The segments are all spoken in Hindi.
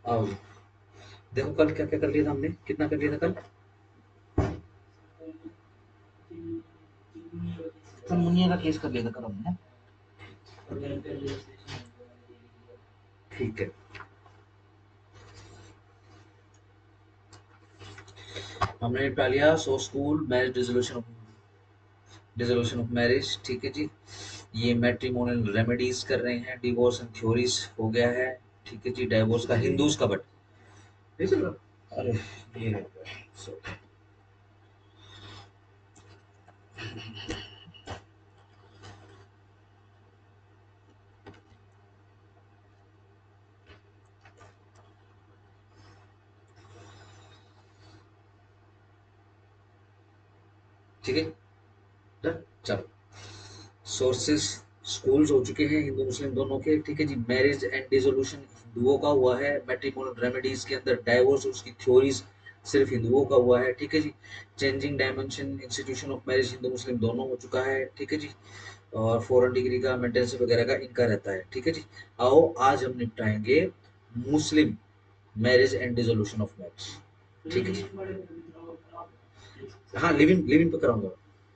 आओ जी। देखो कल क्या क्या कर लिया था हमने, कितना कर लिया था कल। सर मुनिया का केस कर लिया था कल हमने। ठीक है, हमने निपटा लिया। So school marriage dissolution of marriage, ठीक है जी। ये मैट्रिमोनियल रेमेडीज कर रहे हैं, डिवोर्स एंड थ्योरीज हो गया है। ठीक है जी, डाइवोर्स का हिंदूज का बट नहीं चल रहा। अरे ये रह गया। So, ठीक है डन, चलो। सोर्सेस स्कूल्स हो चुके हैं हिंदू मुस्लिम दोनों के, ठीक है जी। मैरिज एंड डिसोल्यूशन हिंदुओं का हुआ है, मैट्रिमोनियल रेमेडीज के अंदर डाइवोर्स और उसकी थ्योरीज सिर्फ हिंदुओं का हुआ है, ठीक है जी। Changing dimension institution of marriage हिंदू मुस्लिम दोनों हो चुका है, ठीक है जी। और फॉरेन डिग्री का मेंटेनेंस वगैरह का इनका रहता है, ठीक है जी। आओ आज हम निपटाएंगे Muslim marriage and dissolution of marriage, ठीक है जी। हाँ, लिव इन पे कराऊंगा,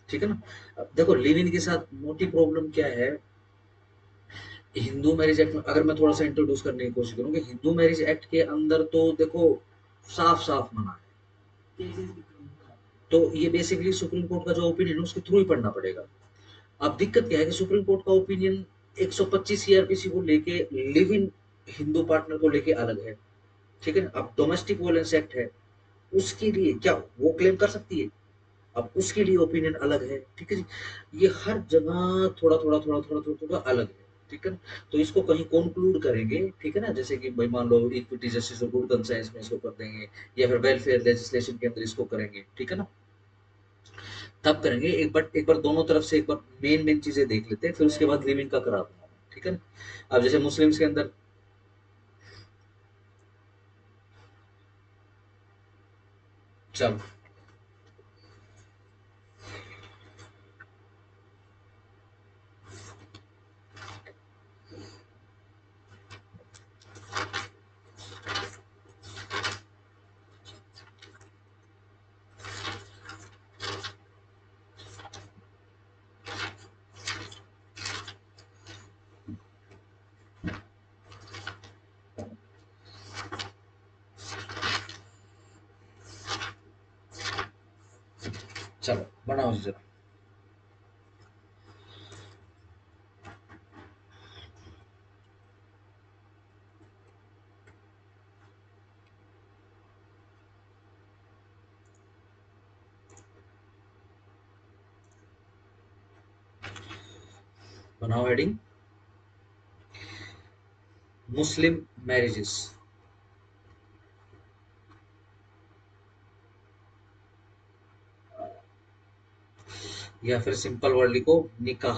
ठीक है ना। अब देखो लिव इन के साथ मोटी प्रॉब्लम क्या है। हिंदू मैरिज एक्ट में अगर मैं थोड़ा सा इंट्रोड्यूस करने की कोशिश करूँ कि हिंदू मैरिज एक्ट के अंदर तो देखो साफ साफ मना है, तो ये बेसिकली सुप्रीम कोर्ट का जो ओपिनियन है उसके थ्रू ही पढ़ना पड़ेगा। अब दिक्कत क्या है कि सुप्रीम कोर्ट का ओपिनियन 125 सीआरपीसी को लेके लिव इन हिंदू पार्टनर को लेके अलग है, ठीक है ना। अब डोमेस्टिक वायलेंस एक्ट है, उसके लिए क्या वो क्लेम कर सकती है, अब उसके लिए ओपिनियन अलग है, ठीक है जी। ये हर जगह थोड़ा अलग है, ठीक है ना। तो इसको कहीं कंक्लूड करेंगे, ठीक है ना, जैसे कि भाई मान लो इक्विटी जस्टिस और गुड कंसाइंस में इसको कर देंगे, या फिर वेलफेयर लेजिस्लेशन के अंदर इसको करेंगे, ठीक है ना। तब करेंगे, एक बार दोनों तरफ से एक बार मेन मेन चीजें देख लेते हैं, फिर उसके बाद लिविंग का करा दूंगा, ठीक है ना। अब जैसे मुस्लिम्स के अंदर, चलो चलो बनाओ जी जरा। बनाओ हेडिंग, मुस्लिम मैरिजेस। या फिर सिंपल वर्ड लिखो, निकाह।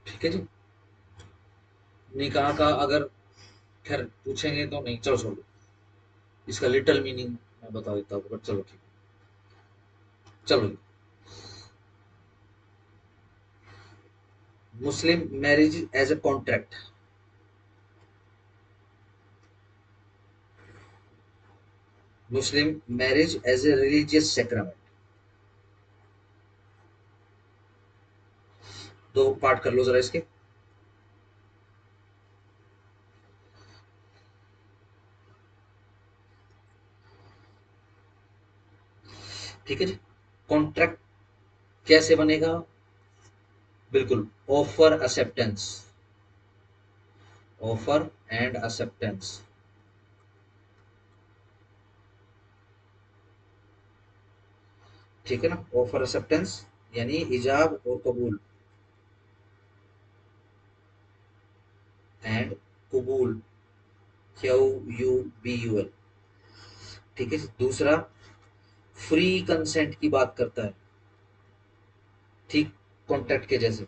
ठीक है जी। निकाह का अगर खैर पूछेंगे तो नहीं, चलो छोड़ो, इसका लिटल मीनिंग मैं बता देता हूँ, बट चलो ठीक है। चलो, Muslim marriage as a contract, Muslim marriage as a religious sacrament. दो पार्ट कर लो जरा इसके। ठीक है जी। कॉन्ट्रैक्ट कैसे बनेगा, बिल्कुल, offer acceptance, offer and acceptance, ठीक है ना। ऑफर एक्सेप्टेंस यानी इजाब और कबूल, एंड कबूल, Q U B U L, ठीक है। दूसरा फ्री कंसेंट की बात करता है, ठीक, कॉन्ट्रैक्ट के जैसे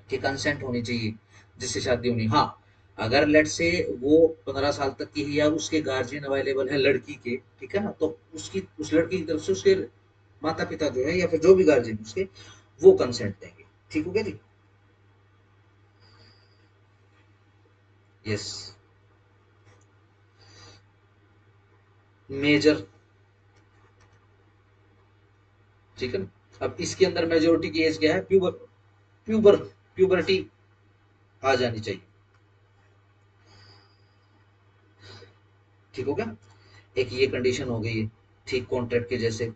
कि कंसेंट होनी चाहिए जिससे शादी होनी, हाँ। अगर लेट से वो 15 साल तक की है या उसके गार्जियन अवेलेबल है लड़की के, ठीक है ना, तो उसकी उस लड़की की तरफ से उसके माता पिता जो है या फिर जो भी गार्जियन उसके, वो कंसेंट देंगे। ठीक हो गया जी। यस। मेजर। ठीक है ना। अब इसके अंदर मेजोरिटी की एज क्या है? प्यूबर प्यूबर्टी आ जानी चाहिए। ठीक हो गया। एक ये कंडीशन हो गई है, ठीक कॉन्ट्रैक्ट के जैसे।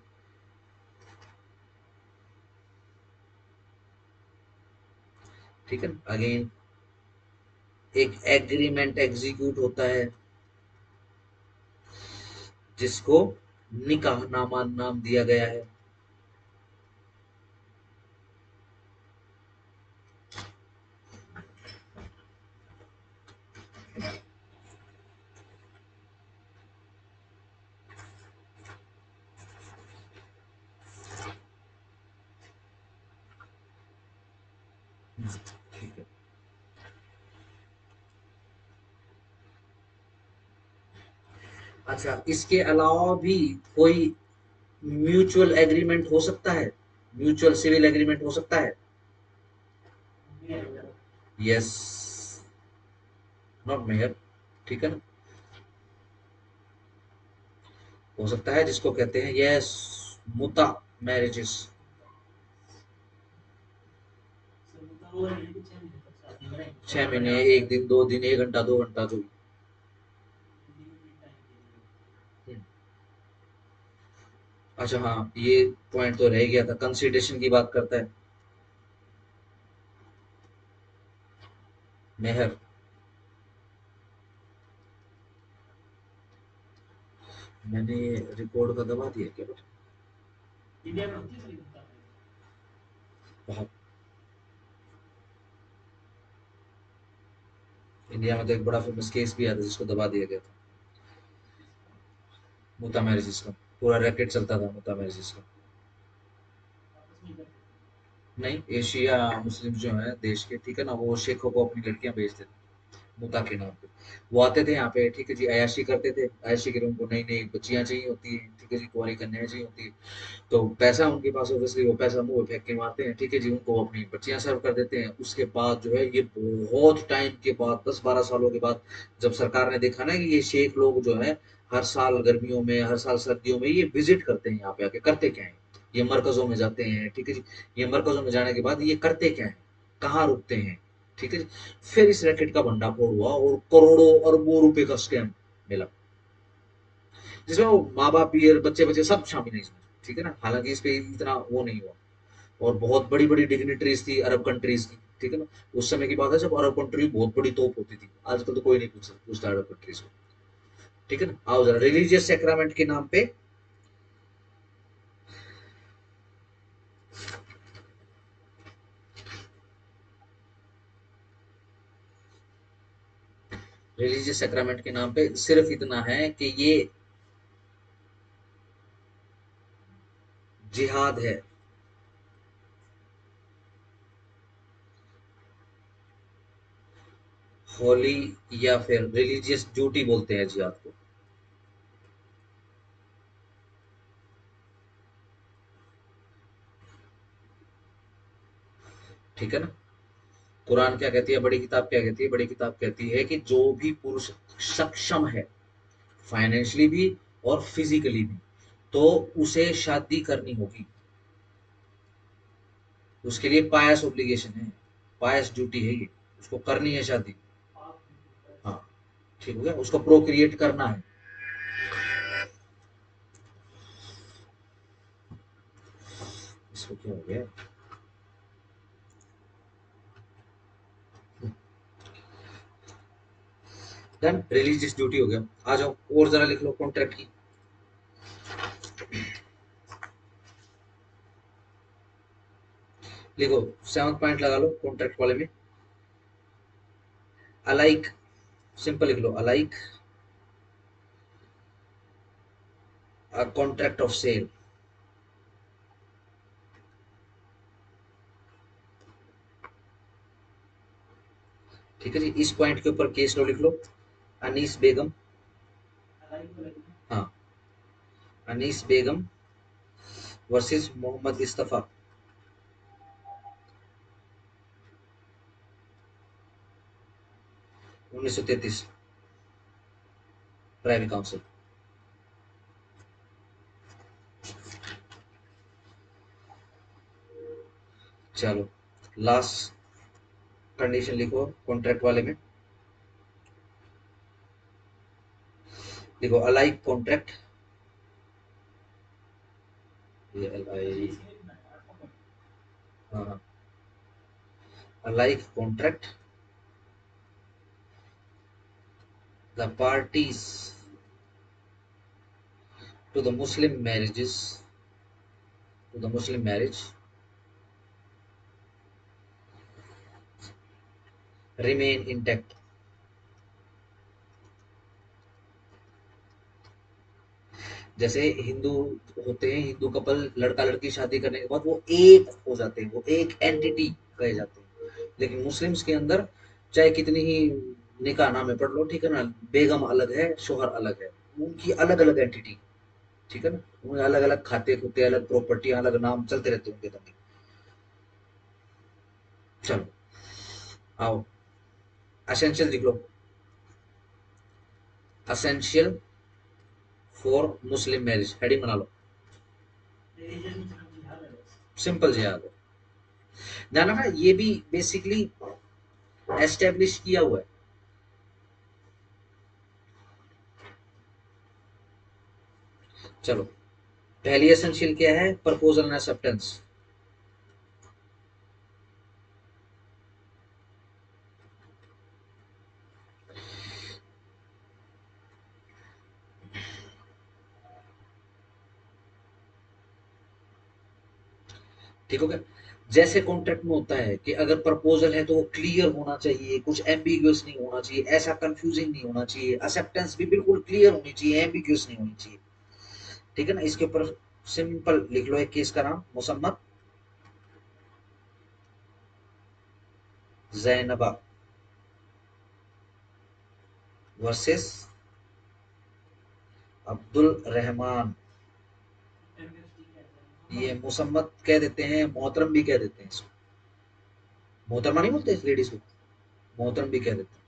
ठीक है ना। अगेन एक एग्रीमेंट एग्जीक्यूट होता है जिसको निकाहनामा नाम दिया गया है। ठीक है। अच्छा, इसके अलावा भी कोई म्यूचुअल एग्रीमेंट हो सकता है, म्यूचुअल सिविल एग्रीमेंट हो सकता है। यस। Not mayor. ठीक है ना। हो सकता है, जिसको कहते हैं यस मुता मैरिजेस। 6 महीने, 1 दिन, 2 दिन, 1 घंटा, 2 घंटा, जो भी। हम्म। अच्छा हाँ, ये पॉइंट तो रह गया था, कंसिडरेशन की बात करता है मेहर। मैंने रिकॉर्ड का दबा दिया क्या बेटा? बहुत। इंडिया में तो एक बड़ा फेमस केस भी आया था जिसको दबा दिया गया था, मुता मैरिजेस का। पूरा रैकेट चलता था मुता मैरिजेस का। नहीं, एशिया मुस्लिम जो है देश के, ठीक है ना, वो शेखों को अपनी लड़कियां बेचते थे मुता के नाम पे। वो आते थे यहाँ पे, ठीक है जी, अयाशी करते थे। अयाशी के लिए उनको नई नई बच्चियां चाहिए होती हैं, ठीक है जी, कुंवारी कन्याएं चाहिए होती है। तो पैसा उनके पास, ऑब्वियसली वो पैसा मुंह में फेंक के मारते हैं, ठीक है जी, उनको अपनी बच्चियां सर्व कर देते हैं। उसके बाद जो है ये बहुत टाइम के बाद, 10-12 सालों के बाद, जब सरकार ने देखा ना कि ये शेख लोग जो है हर साल गर्मियों में, हर साल सर्दियों में ये विजिट करते हैं यहाँ पे आके, करते क्या है, ये मरकजों में जाते हैं, ठीक है जी, ये मरकजों में जाने के बाद ये करते क्या है, कहाँ रुकते हैं, ठीक है जी। फिर इस रैकेट का भंडाफोड़ हुआ और करोड़ों अरबों रुपए का स्कैम मिला, जिसमें वो माँ बाप भी और बच्चे बच्चे सब शामिल हैं इसमें, ठीक है ना। हालांकि इस पे इतना वो नहीं हुआ। और बहुत बड़ी बड़ी डिग्निटरीज थी अरब कंट्रीज की, ठीक है ना। उस समय की बात है जब अरब कंट्री बहुत बड़ी तोप होती थी, आजकल तो कोई नहीं पूछता अरब कंट्रीज को। ठीक है ना। आओ जरा रिलीजियस सेक्रामेंट के नाम पे। रिलीजियस सेक्रामेंट के नाम पे सिर्फ इतना है कि ये जिहाद है। होली या फिर रिलीजियस ड्यूटी बोलते हैं जिहाद को। ठीक है ना। कुरान क्या कहती है, बड़ी किताब क्या कहती है? बड़ी किताब कहती है कि जो भी पुरुष सक्षम है, फाइनेंशियली भी और फिजिकली भी, तो उसे शादी करनी होगी। उसके लिए पायस ऑब्लिगेशन है, पायस ड्यूटी है ये, उसको करनी है शादी। हाँ। ठीक हो गया, उसको प्रोक्रिएट करना है। इसको क्या हो गया? डन, रिलीजियस ड्यूटी हो गया। आ जाओ और जरा लिख लो कॉन्ट्रैक्ट की। लिखो, 7th पॉइंट लगा लो कॉन्ट्रैक्ट वाले में। अलाइक, सिंपल लिख लो, alike a contract of sale. ठीक है जी, इस पॉइंट के ऊपर केस लो लिख लो। अनीस बेगम, हाँ, अनीस बेगम वर्सेस मोहम्मद इस्तफा, 1933, प्राइवेट काउंसिल। चलो लास्ट कंडीशन लिखो कॉन्ट्रैक्ट वाले में, देखो अलाइक कॉन्ट्रैक्ट, ये अलाई, हाँ, alike contract, the parties to the Muslim marriages, to the Muslim marriage remain intact। जैसे हिंदू होते हैं, हिंदू कपल लड़का लड़की शादी करने के बाद वो एक हो जाते हैं, वो एक एंटिटी कहे जाते हैं। लेकिन मुस्लिम्स के अंदर चाहे कितनी ही निकाह नामे पढ़ लो, ठीक है ना, बेगम अलग है, शोहर अलग है, उनकी अलग अलग एंटिटी, ठीक है ना, उन्हें अलग अलग खाते खुते, अलग प्रॉपर्टी, अलग नाम चलते रहते हैं उनके धंधे। चलो आओ, असेंशियल लिख लो, essential for Muslim marriage, heading बना लो, सिंपल से याद है, जाना ना, ये भी बेसिकली एस्टेब्लिश किया हुआ है। चलो पहली एसेंशियल क्या है, प्रपोजल एंड एक्सेप्टेंस। ठीक हो गया। जैसे कॉन्ट्रैक्ट में होता है कि अगर प्रपोजल है तो वो क्लियर होना चाहिए, कुछ एम्बिग्यूअस नहीं होना चाहिए, ऐसा कंफ्यूजिंग नहीं होना चाहिए, एक्सेप्टेंस भी बिल्कुल क्लियर होनी चाहिए, एम्बिग्यूअस नहीं होनी चाहिए, ठीक है ना। इसके ऊपर सिंपल लिख लो एक केस का नाम, मुसम्मत जैनबा वर्सेस अब्दुल रहमान। ये मुसम्मत कह देते हैं, मोहतरम भी कह देते हैं इसको, मोहतरमा नहीं बोलते इस लेडीज को, मोहतरम भी कह देते हैं।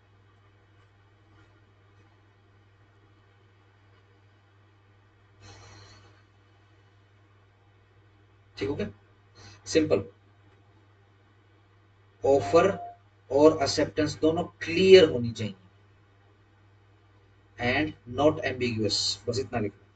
ठीक हो गया, सिंपल। ऑफर और एक्सेप्टेंस दोनों क्लियर होनी चाहिए, एंड नॉट एम्बिग्यूअस, बस इतना लिखना।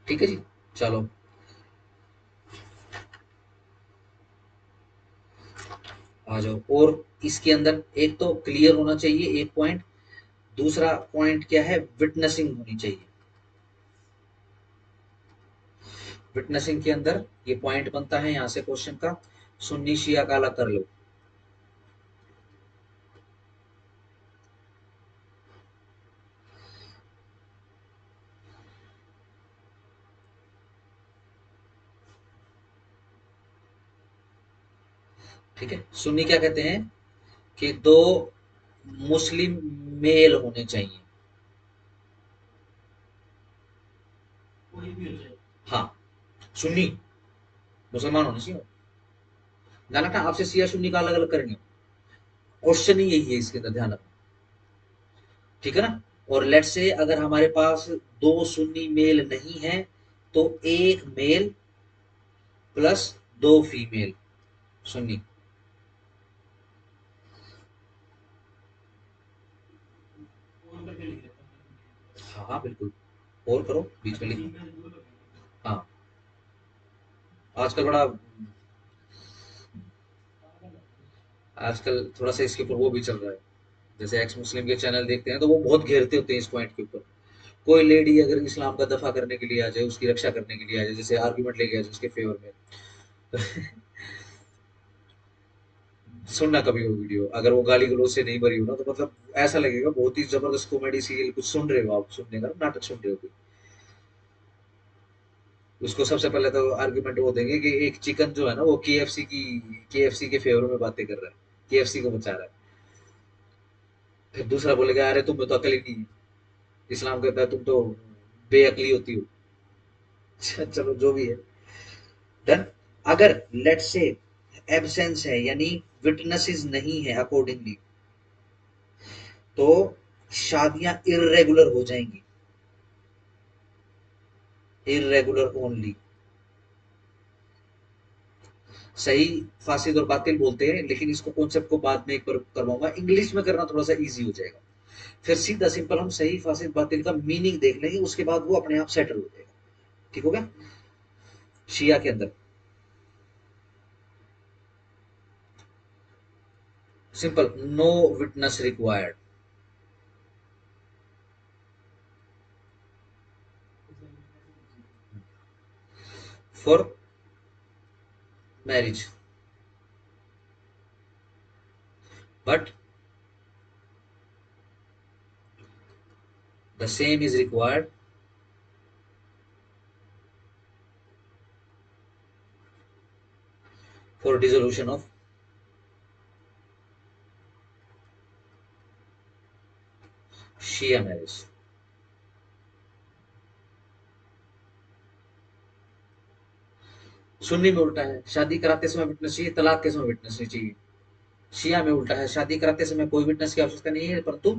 ठीक है जी, चलो आ जाओ। और इसके अंदर एक तो क्लियर होना चाहिए एक पॉइंट, दूसरा पॉइंट क्या है, विटनेसिंग होनी चाहिए। विटनेसिंग के अंदर ये पॉइंट बनता है यहां से क्वेश्चन का, सुन्नी शिया का अलग कर लो। ठीक है, सुन्नी क्या कहते हैं कि दो मुस्लिम मेल होने चाहिए, हाँ, सुन्नी मुसलमान होने चाहिए। ध्यान रखना, आपसे शिया सुन्नी का अलग अलग करेंगे, क्वेश्चन ही यही है इसके अंदर, ध्यान रखना, ठीक है ना। और लेट से अगर हमारे पास दो सुन्नी मेल नहीं है, तो एक मेल प्लस दो फीमेल सुन्नी। हाँ हाँ बिल्कुल, और करो बीच में लिखो, हाँ, आजकल बड़ा, आजकल थोड़ा सा इसके ऊपर वो भी चल रहा है, जैसे एक्स मुस्लिम के चैनल देखते हैं तो वो बहुत घेरते होते हैं इस पॉइंट के ऊपर। कोई लेडी अगर इस्लाम का दफा करने के लिए आ जाए, उसकी रक्षा करने के लिए आ जाए, जैसे आर्गुमेंट लेके आ जाए उसके फेवर में, सुनना कभी वो वीडियो, अगर वो गाली गलौज से नहीं भरी हो ना, तो मतलब ऐसा लगेगा बहुत ही जबरदस्त कॉमेडी सीरियल कुछ सुन रहे हो आप, सुनने का नाटक सुन रहे हो कोई। उसको सबसे पहले तो आर्गुमेंट वो देंगे कि एक चिकन जो है ना वो केएफसी के फेवर में बातें कर रहा है, केएफसी को बचा रहा है। फिर दूसरा बोलेगा अरे तुम में तो अकल ही नहीं है, इस्लाम कहता है तुम तो बेअकली होती हो। अच्छा, चलो जो भी है। देन अगर लेट से एब्सेंस है यानी विटनेसेस नहीं है अकॉर्डिंगली, तो शादियां इर्रेगुलर हो जाएंगी, इर्रेगुलर ओनली। सही फासिद और बातिल बोलते हैं, लेकिन इसको कॉन्सेप्ट को बाद में एक बार करवाऊंगा, इंग्लिश में करना थोड़ा सा इजी हो जाएगा। फिर सीधा सिंपल हम सही फासिद बातिल का मीनिंग देख लेंगे, उसके बाद वो अपने आप सेटल हो जाएगा। ठीक हो गया। शिया के अंदर simple, no witness required for marriage, but the same is required for dissolution of Shia marriage. Sunni में उल्टा है, शादी कराते समय विटनेस चाहिए, तलाक के समय विटनेस नहीं चाहिए। शिया में उल्टा है, शादी कराते समय कोई विटनेस की आवश्यकता नहीं है, परंतु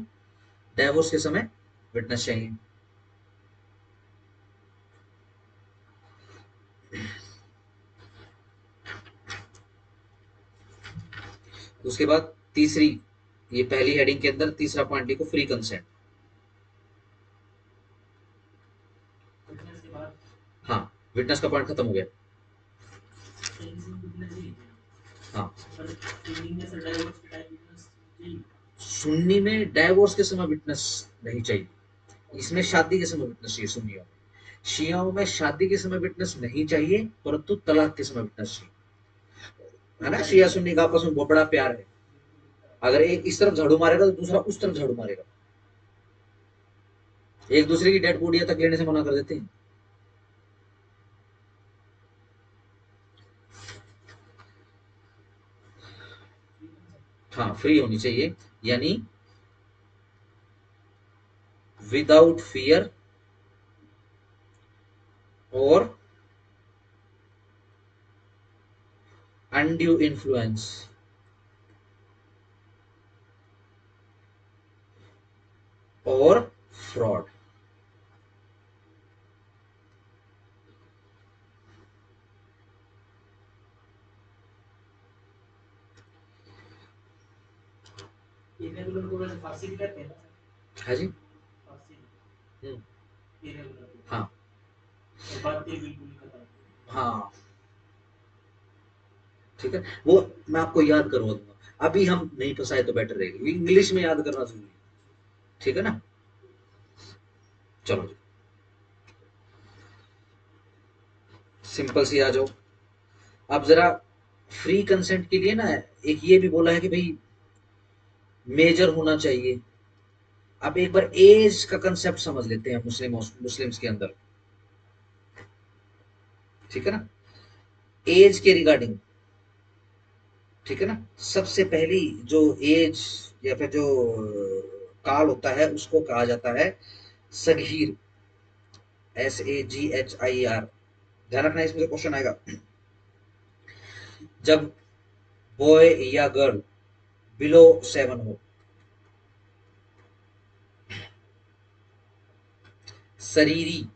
डाइवोर्स के समय विटनेस चाहिए। उसके बाद तीसरी, ये पहली हेडिंग के अंदर तीसरा पॉइंट लिखो, फ्री कंसेंट। हाँ, विटनेस का पॉइंट खत्म हो गया। हाँ, सुन्नी में डाइवोर्स के समय विटनेस नहीं चाहिए, इसमें शादी के समय विटनेस चाहिए सुन्नियों में। शियाओं में शादी के समय विटनेस नहीं चाहिए, परंतु तलाक के समय विटनेस चाहिए। है ना, शिया सुन्नी का आपस में बहुत बड़ा प्यार है। अगर एक इस तरफ झाड़ू मारेगा तो दूसरा उस तरफ झाड़ू मारेगा, एक दूसरे की डेड बॉडियां तक लेने से मना कर देते हैं। हाँ, फ्री होनी चाहिए, यानी विदाउट फियर और अनड्यू इन्फ्लुएंस और फ्रॉड। इरेगुलर को वैसे फारसी भी कहते हैं ना। हाँ जी। हम्म। हाँ। और बात ये बिल्कुल ही खत्म। हाँ, ठीक है, वो मैं आपको याद करवा दूंगा, अभी हम नहीं फंसाए तो बेटर रहेगा, इंग्लिश में याद करना जरूरी है। ठीक है ना। चलो, सिंपल सी आ जाओ। अब जरा फ्री कंसेंट के लिए ना, एक ये भी बोला है कि भाई मेजर होना चाहिए। अब एक बार एज का कंसेप्ट समझ लेते हैं मुस्लिम्स के अंदर। ठीक है ना, एज के रिगार्डिंग। ठीक है ना, सबसे पहली जो एज या फिर जो काल होता है उसको कहा जाता है सगीर, SAGHIR। ध्यान रखना, इसमें से क्वेश्चन आएगा। जब बॉय या गर्ल बिलो 7 हो। शरीरी,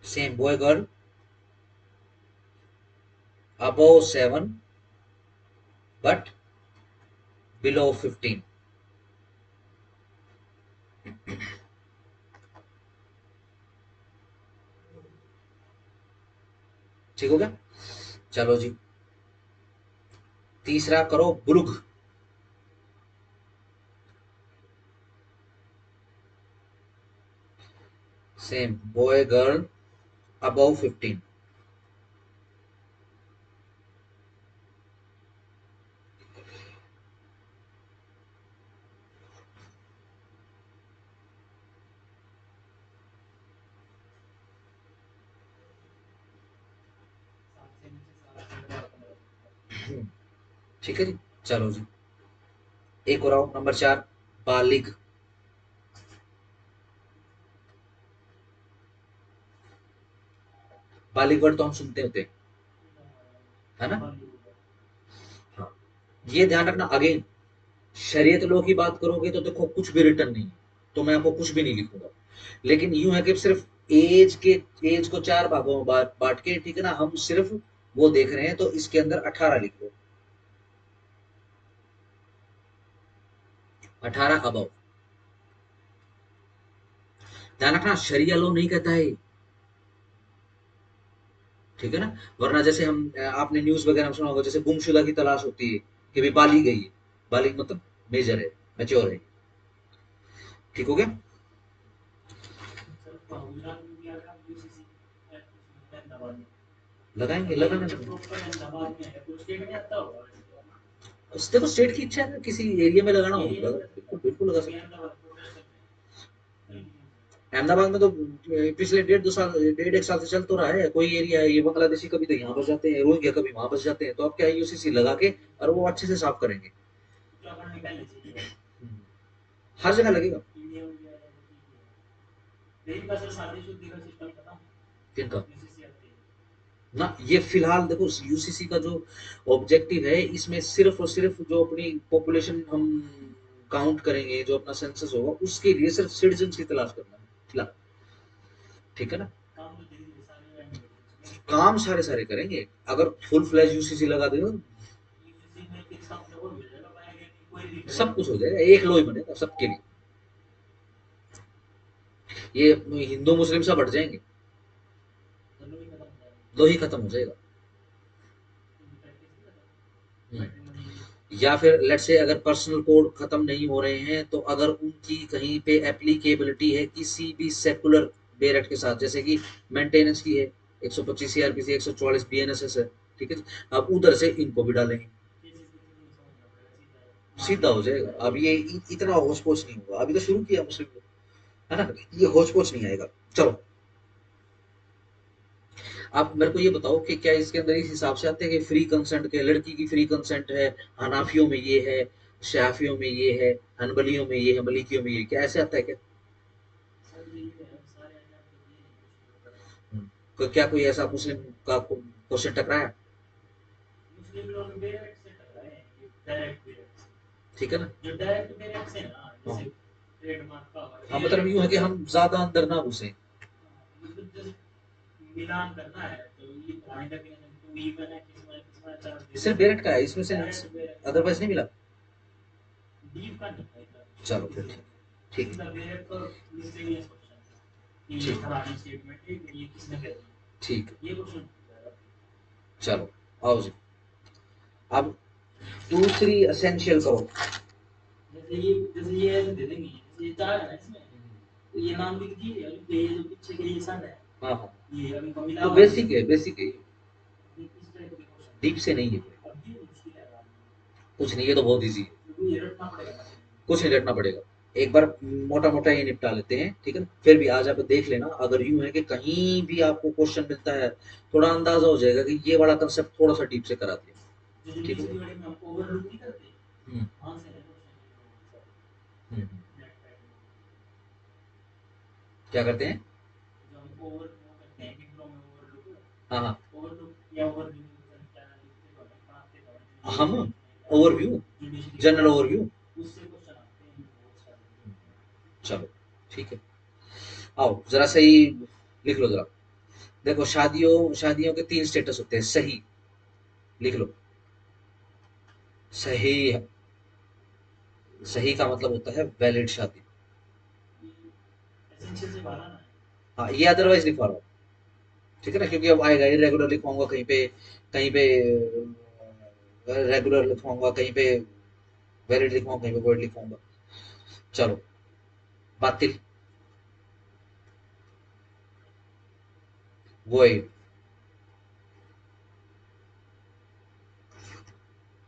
same boy girl above 7 but below 15। ठीक हो गया। चलो जी, तीसरा करो बुलुग। Same, boy girl above 15। ठीक है जी। चलो जी, एक और आओ, नंबर 4, बालिग। बालिग वर्ड तो हम सुनते होते हैं, है ना। हाँ, ये ध्यान रखना, अगेन शरीयत लो की बात करोगे तो देखो कुछ भी रिटर्न नहीं है, तो मैं आपको कुछ भी नहीं लिखूंगा। लेकिन यूं है कि सिर्फ एज के, एज को 4 भागों में बांट के, ठीक है ना, हम सिर्फ वो देख रहे हैं, तो इसके अंदर 18 लिख लो, 18 अबव। ध्यान रखना, शरिया लो नहीं कहता है, ठीक है ना। वरना जैसे हम आपने न्यूज वगैरह में सुना होगा, जैसे गुमशुदा की तलाश होती है कि भाई बाली गई है, बालिग मतलब मेजर है, मैच्योर है। ठीक हो गया। लगाएंगे, लगाना देखो स्टेट की इच्छा है, किसी एरिया में लगाना हो बिल्कुल बिल्कुल लगा सकते हैं। अहमदाबाद में तो पिछले 1.5 2 साल, 1.5 1 साल से चल तो रहा है, कोई एरिया है, ये बांग्लादेशी कभी तो यहाँ बस जाते हैं, रोहिंग्या कभी वहां बस जाते हैं, तो अब क्या है, यूसीसी लगा के और वो अच्छे से साफ करेंगे। हर जगह लगेगा। किनका ना, ये फिलहाल देखो यूसीसी का जो ऑब्जेक्टिव है, इसमें सिर्फ और सिर्फ जो अपनी पॉपुलेशन हम काउंट करेंगे, जो अपना सेंसस होगा, उसके लिए सिर्फ सिटीजन की तलाश करना है फिलहाल, ठीक है ना। काम सारे सारे करेंगे, अगर फुल फ्लैश यूसीसी लगा देंगे सब कुछ हो जाएगा, एक लॉ ही बनेगा सबके लिए। ये हिंदू मुस्लिम सब हट जाएंगे, लॉ ही खत्म हो जाएगा। या फिर लेट से अगर पर्सनल कोड खत्म नहीं हो रहे हैं, तो अगर उनकी कहीं पे एप्लीकेबिलिटी है किसी भी सेकुलर बेरेट के साथ, जैसे कि मेंटेनेंस की है 125 सीआरपीसी, 144 बीएनएसएस है, ठीक है। अब उधर से इनको भी डालेंगे, सीधा हो जाएगा। अब ये इतना होच पोच नहीं होगा, अभी तो शुरू किया मुस्लिम लोग, है ना, ये होच पोच नहीं आएगा। चलो, आप मेरे को ये बताओ कि क्या इसके अंदर इस हिसाब से आते हैं कि फ्री कंसेंट के, लड़की की फ्री कंसेंट है, हनाफियों में ये है, शाफियों में ये है, हनबलियों में ये है, मलिकियों में ये, क्या ऐसे आता है क्या? क्या कोई ऐसा मुस्लिम का क्वेश्चन टकराया? ठीक है ना। हाँ, हाँ, मतलब यूं है कि हम ज्यादा अंदर ना घुसे। सिर्फ डायरेक्ट का है इसमें से, अदरवाइज नहीं मिला। चलो फिर ठीक, ठीक ठीक, चलो आओ जी। अब दूसरी असेंशियल करो। हाँ हाँ, तो बेसिक है, बेसिक है, डीप से नहीं है, कुछ नहीं, ये तो बहुत इजी है, कुछ नहीं रटना पड़ेगा। एक बार मोटा मोटा ये निपटा लेते हैं, ठीक है ना। फिर भी आज आप देख लेना, अगर यूं है कि कहीं भी आपको क्वेश्चन मिलता है, थोड़ा अंदाजा हो जाएगा कि ये वाला कंसेप्ट थोड़ा सा डीप से करा दिया, ठीक है। हम्म, हम्म, क्या करते हैं? हाँ हाँ, हम ओवरव्यू, जनरल ओवरव्यू। चलो ठीक है, आओ जरा सही लिख लो जरा। देखो, शादियों शादियों के 3 स्टेटस होते हैं, सही लिख लो। सही, सही का मतलब होता है वैलिड शादी। हाँ, ये अदरवाइज लिखवा रहा हूँ, ठीक है ना, क्योंकि अब आएगा इरेगुलर लिखवाऊंगा कहीं पे रेगुलर लिखवाऊंगा, कहीं पे वैलिड लिखवाऊंगा, कहीं पे वर्ड लिखवाऊंगा। चलो, बातिल, वॉइड।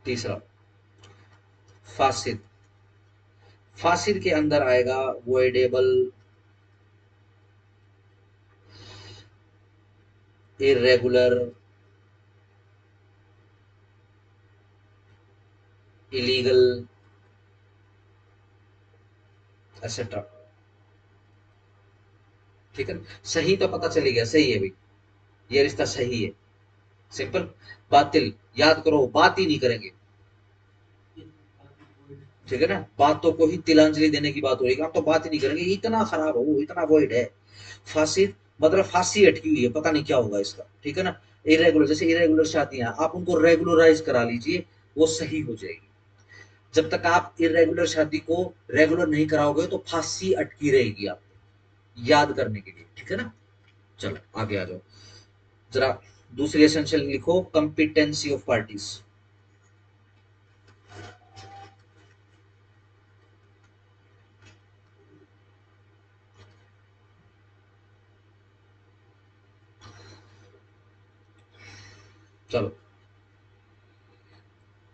तीसरा फासिद, फासिद के अंदर आएगा वॉइडेबल, इरेगुलर, इलीगल, एक्सेट्रा। ठीक है, सही तो पता चली गया, सही है भाई, ये रिश्ता सही है, सिंपल। बातिल, याद करो, बात ही नहीं करेंगे, ठीक है ना, बातों को ही तिलांजलि देने की बात हो रही है, हम तो बात ही नहीं करेंगे, इतना खराब हो, इतना वॉइड है। फांसी, मतलब फांसी अटकी हुई है, पता नहीं क्या होगा इसका, ठीक है ना। इरेगुलर, जैसे इरेगुलर शादियां, आप उनको रेगुलराइज करा लीजिए, वो सही हो जाएगी। जब तक आप इरेगुलर शादी को रेगुलर नहीं कराओगे तो फांसी अटकी रहेगी आप, याद करने के लिए, ठीक है ना। चलो आगे आ जाओ जरा, दूसरी एसेंशियल लिखो, कंपिटेंसी ऑफ पार्टीज। चलो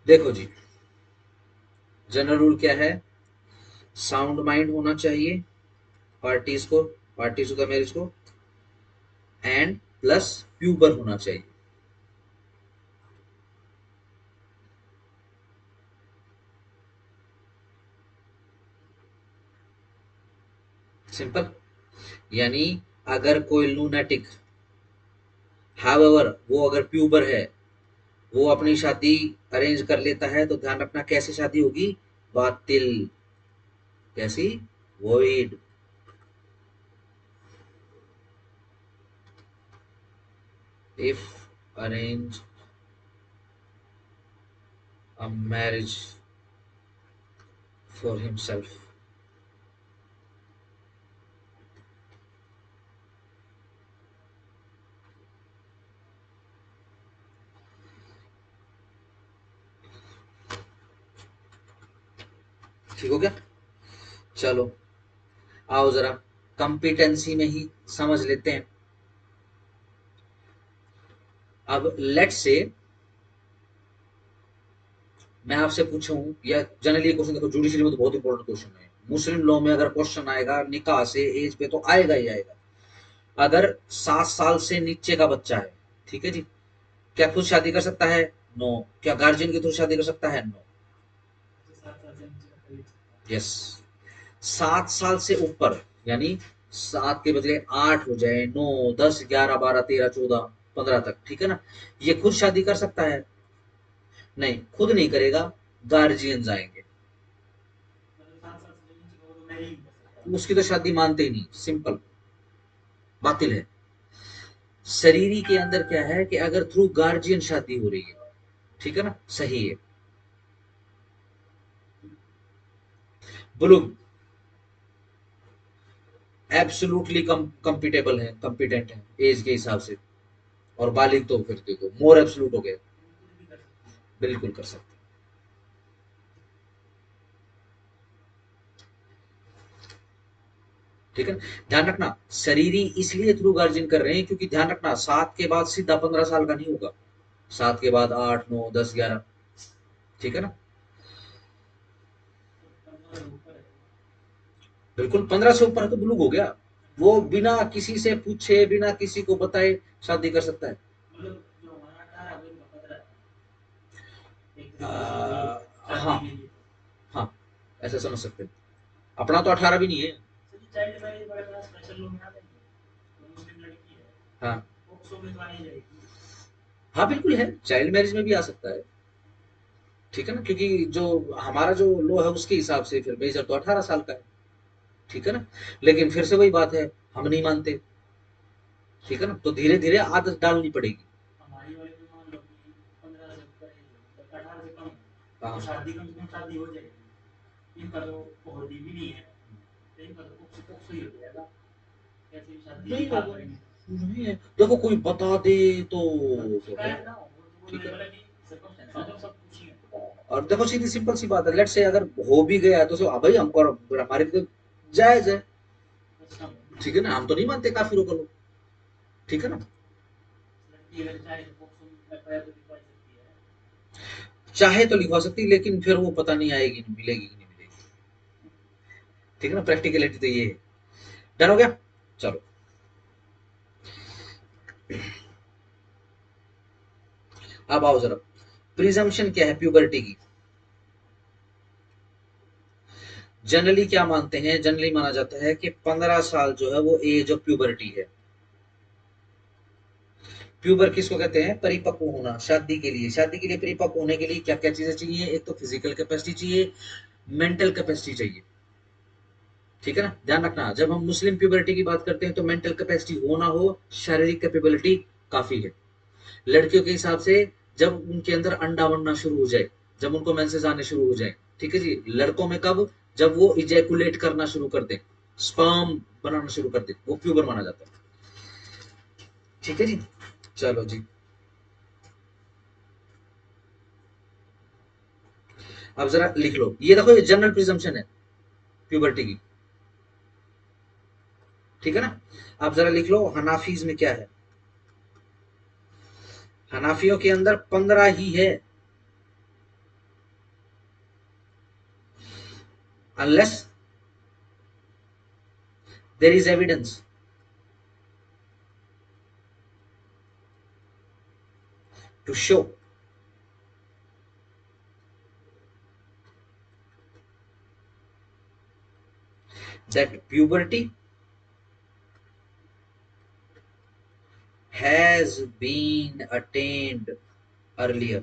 देखो जी, जनरल रूल क्या है, साउंड माइंड होना चाहिए पार्टीज को, पार्टीज का मैरिज को, एंड प्लस प्यूबर होना चाहिए। सिंपल, यानी अगर कोई लूनेटिक, हाउएवर वो अगर प्यूबर है, वो अपनी शादी अरेंज कर लेता है, तो ध्यान रखना कैसी शादी होगी, बातिल। कैसी, void. If arrange a marriage for himself. ठीक हो गया। चलो आओ जरा कंपिटेंसी में ही समझ लेते हैं। अब लेट से मैं आपसे पूछूं, या जनरली क्वेश्चन देखो, जुडिशरी में तो बहुत इंपॉर्टेंट क्वेश्चन है, मुस्लिम लॉ में अगर क्वेश्चन आएगा निकाह से एज पे तो आएगा ही आएगा। अगर 7 साल से नीचे का बच्चा है, ठीक है जी, क्या खुद शादी कर सकता है, नो। क्या गार्जियन के थ्रू शादी कर सकता है, नो। यस, 7 साल से ऊपर, यानी 7 के बदले 8 हो जाए, 9, 10, 11, 12, 13, 14, 15 तक, ठीक है ना, ये खुद शादी कर सकता है, नहीं खुद नहीं करेगा, गार्जियन आएंगे, उसकी तो शादी मानते ही नहीं, सिंपल, बातिल है। शरीरी के अंदर क्या है कि अगर थ्रू गार्जियन शादी हो रही है, ठीक है ना, सही है। बुलुग, एब्सोल्युटली कंपिटेबल है, कंपिटेंट है एज के हिसाब से, और बालिग तो फिर देखो मोर एब्सोल्यूट हो गए, बिल्कुल कर सकते। ठीक है, ध्यान रखना, शरीरी इसलिए थ्रू गार्जियन कर रहे हैं क्योंकि ध्यान रखना 7 के बाद सीधा 15 साल का नहीं होगा, 7 के बाद 8, 9, 10, 11, ठीक है ना, बिल्कुल 15 से ऊपर है तो बुलुग हो गया, वो बिना किसी से पूछे, बिना किसी को बताए शादी कर सकता है। हाँ, हाँ, ऐसा समझ सकते हैं, अपना तो 18 भी नहीं है। हाँ, हाँ बिल्कुल है, चाइल्ड मैरिज में भी आ सकता है, ठीक है ना, क्योंकि जो हमारा जो लॉ है उसके हिसाब से फिर मेजर तो 18 साल का है, ठीक है ना, लेकिन फिर से वही बात है, हम नहीं मानते, ठीक है ना, तो धीरे धीरे आदत डालनी पड़ेगी। हाँ, नहीं होगा, नहीं है, देखो कोई बता दे तो है, ठीक है। और देखो सीधी सिंपल सी बात है, लेट्स से अगर हो भी गया तो भाई हम और हमारी तो जायज है, ठीक है ना, हम तो नहीं मानते काफिरों को लोग, ठीक है ना। चाहे तो लिखवा सकती, लेकिन फिर वो पता नहीं आएगी, नहीं मिलेगी कि नहीं मिलेगी, ठीक है ना, प्रैक्टिकलिटी तो ये है। डन हो गया, चलो। अब आओ जरा, प्रिजम्पशन क्या है प्यूबर्टी की। जनरली क्या मानते हैं, जनरली माना जाता है कि 15 साल जो है वो एज ऑफ प्यूबर्टी है। प्यूबर किसको कहते हैं, परिपक्व होना। शादी के लिए, शादी के लिए परिपक्व होने के लिए क्या क्या चीजें चाहिए, एक तो फिजिकल कैपेसिटी चाहिए, मेंटल कैपेसिटी चाहिए, ठीक है ना। ध्यान रखना, जब हम मुस्लिम प्यूबरिटी की बात करते हैं तो मेंटल कैपेसिटी हो ना हो, शारीरिक कैपेबिलिटी काफी है। लड़कियों के हिसाब से जब उनके अंदर अंडा बनना शुरू हो जाए, जब उनको मेंसेस आने शुरू हो जाए, ठीक है जी। लड़कों में कब, जब वो इजैकुलेट करना शुरू कर दे, स्पर्म बनाना शुरू कर दे, वो प्यूबर माना जाता है, ठीक है जी। चलो जी, अब जरा लिख लो, ये देखो ये जनरल प्रिजम्पशन है प्यूबर्टी की, ठीक है ना। आप जरा लिख लो हनाफीज में क्या है। हनाफियों के अंदर 15 ही है, unless there is evidence to show that puberty has been attained earlier।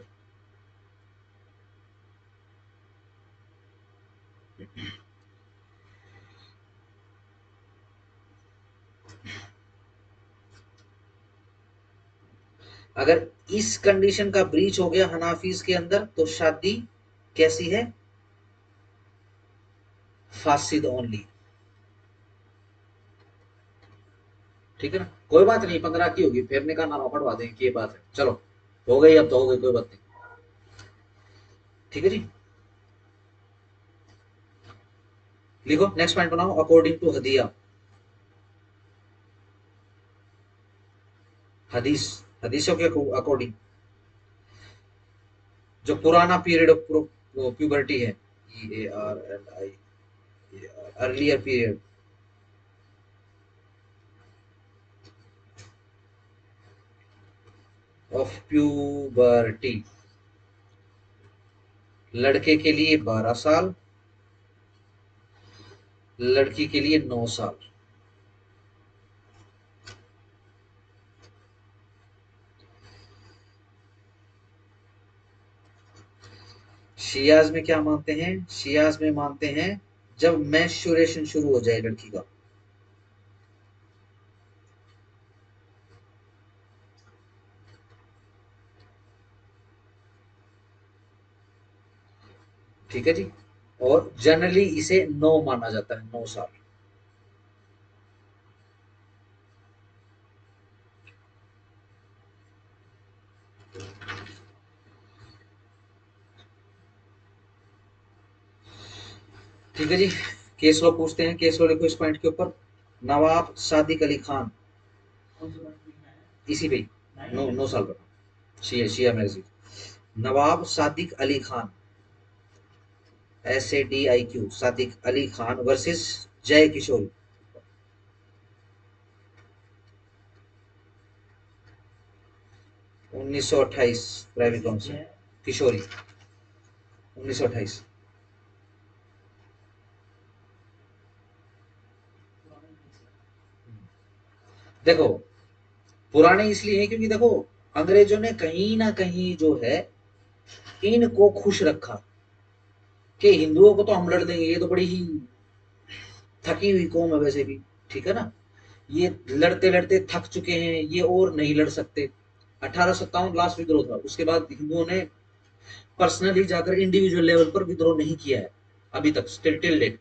अगर इस कंडीशन का ब्रीच हो गया हनाफीज के अंदर तो शादी कैसी है, फासिद ओनली, ठीक है ना। कोई बात नहीं, 15 की होगी, फेरने का नाम पढ़वा देंगे कि ये बात है, चलो हो गई, अब तो हो गई, कोई बात नहीं, ठीक है जी। लिखो नेक्स्ट पॉइंट बनाओ, अकॉर्डिंग टू हदिया, हदीस, हदीसों के अकॉर्डिंग जो पुराना पीरियड ऑफ प्यूबर्टी है, EARLI, earlier period of puberty, लड़के के लिए 12 साल, लड़की के लिए 9 साल। शियाज में क्या मानते हैं, शियाज में मानते हैं जब मैस्चुरेशन शुरू हो जाए लड़की का, ठीक है जी। और जनरली इसे 9 माना जाता है, 9 साल। ठीक है जी। केस लो पूछते हैं, केस लो लिखो इस पॉइंट के ऊपर। नवाब सादिक अली खान, इसी पे 9 साल का, शिया शिया मैगजीन। नवाब सादिक अली खान, SADIQ, सादिक अली खान वर्सेस जय किशोर, 1928, प्राइवेट काउंसिल, किशोरी, 1928। देखो पुराने इसलिए हैं क्योंकि देखो अंग्रेजों ने कहीं ना कहीं जो है इनको खुश रखा कि हिंदुओं को तो हम लड़ देंगे, ये तो बड़ी ही थकी हुई कौम है वैसे भी, ठीक है ना। ये लड़ते लड़ते थक चुके हैं, ये और नहीं लड़ सकते। 1857 लास्ट विद्रोह था, उसके बाद हिंदुओं ने पर्सनली जाकर इंडिविजुअल लेवल पर विद्रोह नहीं किया है अभी तक, स्टिल टिल डेट,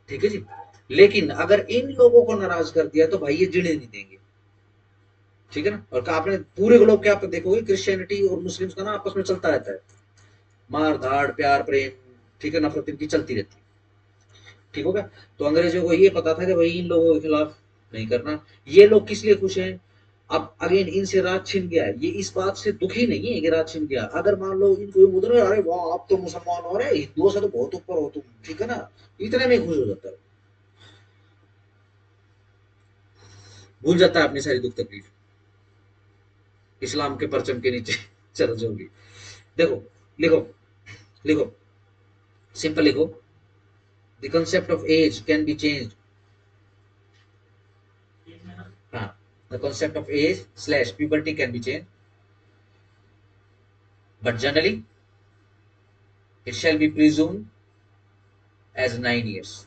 ठीक है जी। लेकिन अगर इन लोगों को नाराज कर दिया तो भाई ये जीने नहीं देंगे, ठीक है ना। और आपने पूरे ग्लोब के आप देखोगे क्रिश्चियनिटी और मुस्लिम्स का ना आपस में चलता रहता है, मार धाड़ प्यार प्रेम, ठीक है, नफरत इनकी चलती रहती है, ठीक हो गया। तो अंग्रेजों को ये पता था कि भाई इन लोगों के खिलाफ नहीं करना। ये लोग किस लिए खुश हैं, अब अगेन इनसे राज छिन गया है, ये इस बात से दुखी नहीं है कि राज छिन गया। अगर मान लो इनको उधर, अरे वाह आप तो मुसलमान हो रहे हिंदुओं से तो बहुत ऊपर हो तुम, ठीक है ना, इतने में खुश हो जाता है, भूल जाता है अपनी सारी दुख तकलीफ इस्लाम के परचम के नीचे चल जाओगी। देखो, लिखो, लिखो, सिंपल लिखो, the concept of age can be change, हाँ, the concept of age slash puberty can be change, but generally it shall be presumed as 9 years.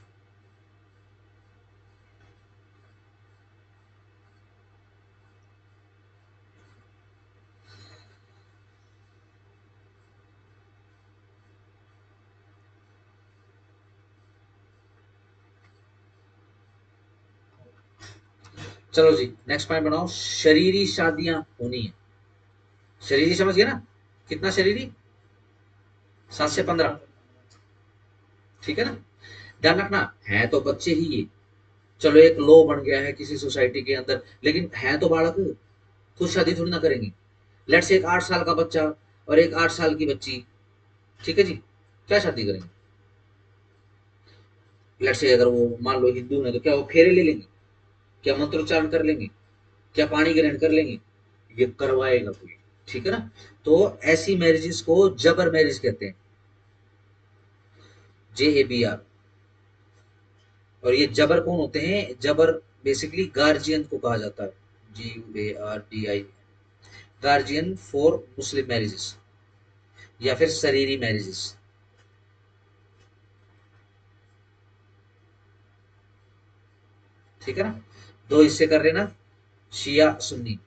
चलो जी नेक्स्ट पॉइंट बनाओ, शरीरी शादियां होनी है। शरीरी समझ गए ना, कितना शरीरी, 7 से 15, ठीक है ना। ध्यान रखना है तो बच्चे ही ये, चलो एक लॉ बन गया है किसी सोसाइटी के अंदर, लेकिन है तो बालक, खुद शादी थोड़ी ना करेंगे। लेट्स से एक 8 साल का बच्चा और एक 8 साल की बच्ची, ठीक है जी, क्या शादी करेंगे। लेट्स से अगर वो मान लो हिंदू है तो क्या वो फेरे ले लेंगे, क्या मंत्रोच्चारण कर लेंगे, क्या पानी ग्रहण कर लेंगे, ये करवाएगा कोई, ठीक है ना। तो ऐसी मैरिजेस को जबर मैरिज कहते हैं, JABR। और ये जबर कौन होते हैं, जबर बेसिकली गार्जियन को कहा जाता है, GUARDI, guardian for Muslim marriages या फिर शरीरी मैरिजेस, ठीक है ना। दो हिस्से कर लेना, शिया सुन्नी,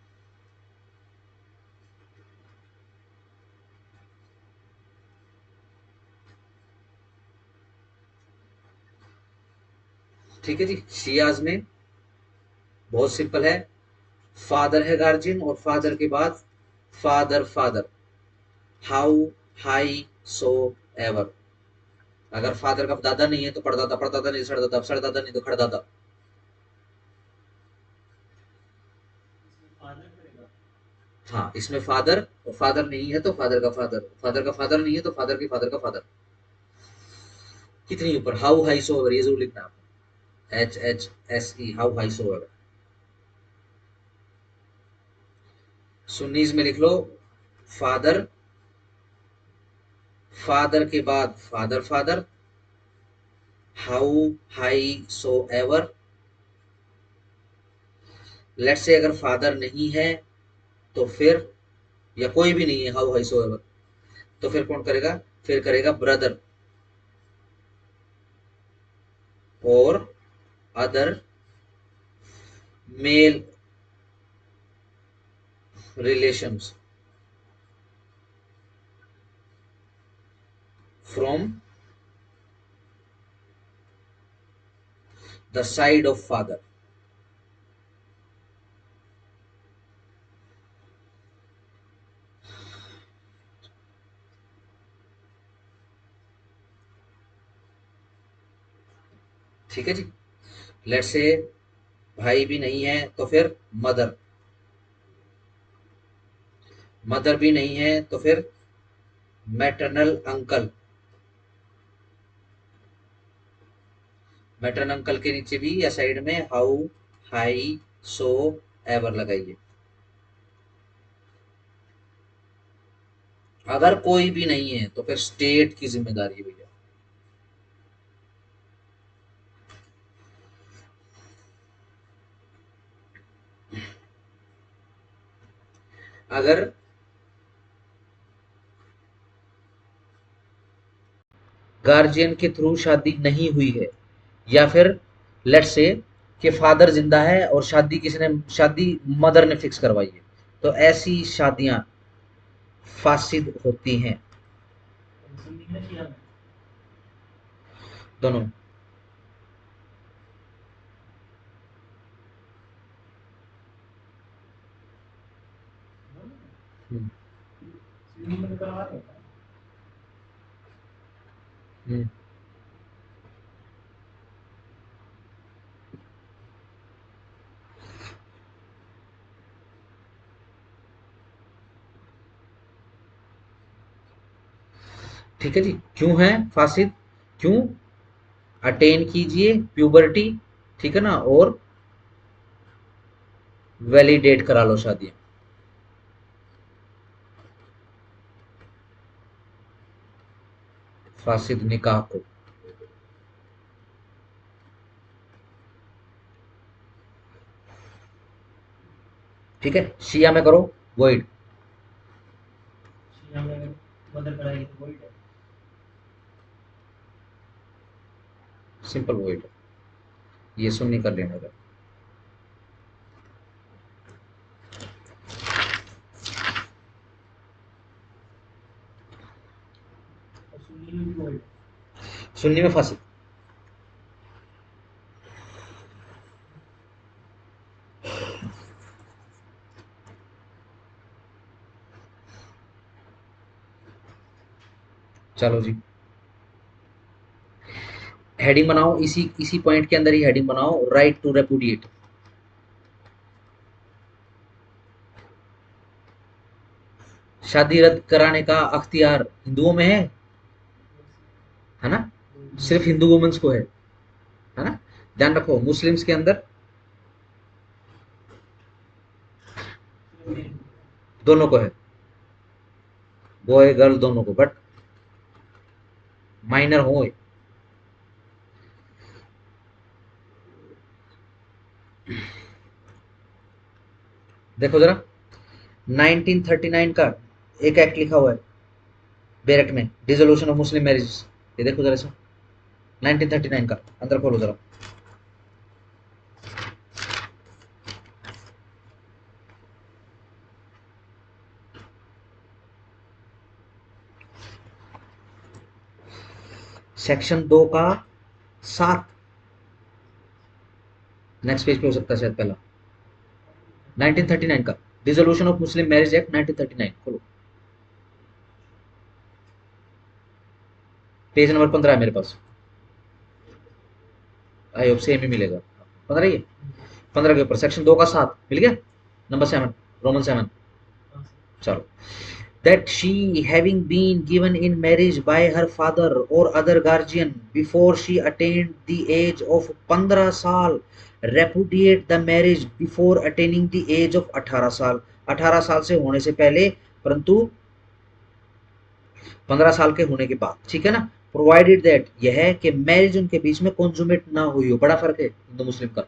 ठीक है जी। शियाज में बहुत सिंपल है, फादर है गार्जियन और फादर के बाद father father, how high so ever. अगर फादर का दादा नहीं है तो परदादा, परदादा नहीं तो सड़दादा, सड़दादा नहीं तो खड़दादा। हाँ, इसमें फादर और फादर नहीं है तो फादर का फादर, फादर का फादर नहीं है तो फादर के फादर का फादर। कितनी ऊपर, हाउ हाई सो एवर, ये जरूर लिखना आपको, HHSE, how high so ever. Sunnis में लिख लो, फादर, फादर के बाद father father, how high so ever. Let's say अगर फादर नहीं है तो फिर, या कोई भी नहीं है हाउ हाई सो एवर, तो फिर कौन करेगा, फिर करेगा ब्रदर और other male relations from the side of father, ठीक है जी। लेट्स से भाई भी नहीं है तो फिर मदर, मदर भी नहीं है तो फिर मैटरनल अंकल, मैटरनल अंकल के नीचे भी या साइड में हाउ हाई सो एवर लगाइए। अगर कोई भी नहीं है तो फिर स्टेट की जिम्मेदारी है भैया। अगर गार्जियन के थ्रू शादी नहीं हुई है, या फिर लेट्स से कि फादर जिंदा है और शादी किसी ने, शादी मदर ने फिक्स करवाई है, तो ऐसी शादियां फासिद होती हैं, दोनों। हम्म, सुन्नी में करवा रहे हैं। हम्म। ठीक है जी, क्यों है फासिद, क्यों, अटेन कीजिए प्यूबर्टी, ठीक है ना, और वैलिडेट करा लो शादी, फासिद निकाह को। ठीक है, शिया में करो वोइड, शिया में मदर कराएगी तो वही है। सिंपल वोइड, ये सुन्नी कर लेने का। और सुन्नी में भी वही है। सुन्नी में फासिद। चलो जी, हेडिंग बनाओ, इसी इसी पॉइंट के अंदर ही हेडिंग बनाओ, राइट टू रेपुडिएट। शादी रद्द कराने का अख्तियार हिंदुओं में है ना, सिर्फ हिंदू वुमेन्स को है ना, ध्यान रखो मुस्लिम्स के अंदर सिर्फ मेल को। दोनों को है, बॉय गर्ल दोनों को, बट माइनर हो। देखो जरा, 1939 का एक एक्ट लिखा हुआ है बैरक में, डिसोल्यूशन ऑफ मुस्लिम मैरिजेस, ये देखो जरा इसमें, 1939 का, अंदर खोलो जरा। सेक्शन 2 का 7, नेक्स्ट पेज पे हो सकता है शायद पहला, 1939 का dissolution of Muslim marriage act 1939 खोलो, पेज नंबर 15 है मेरे पास, आई होप सेम ही मिलेगा, 15 ही है, 15 के ऊपर सेक्शन 2 का 7 मिल गया, नंबर 7, रोमन 7। चलो, that she having been given in marriage by her father or other guardian before she attained the age of 15 साल, repudiate the marriage before attaining the age of 18 साल, 18 साल से होने से पहले, परंतु 15 साल के होने के बाद, ठीक है ना, प्रोवाइडेड दैट, यह है कि मैरिज उनके बीच में कॉन्जुमेट ना हुई हो, बड़ा फर्क है हिंदू मुस्लिम का।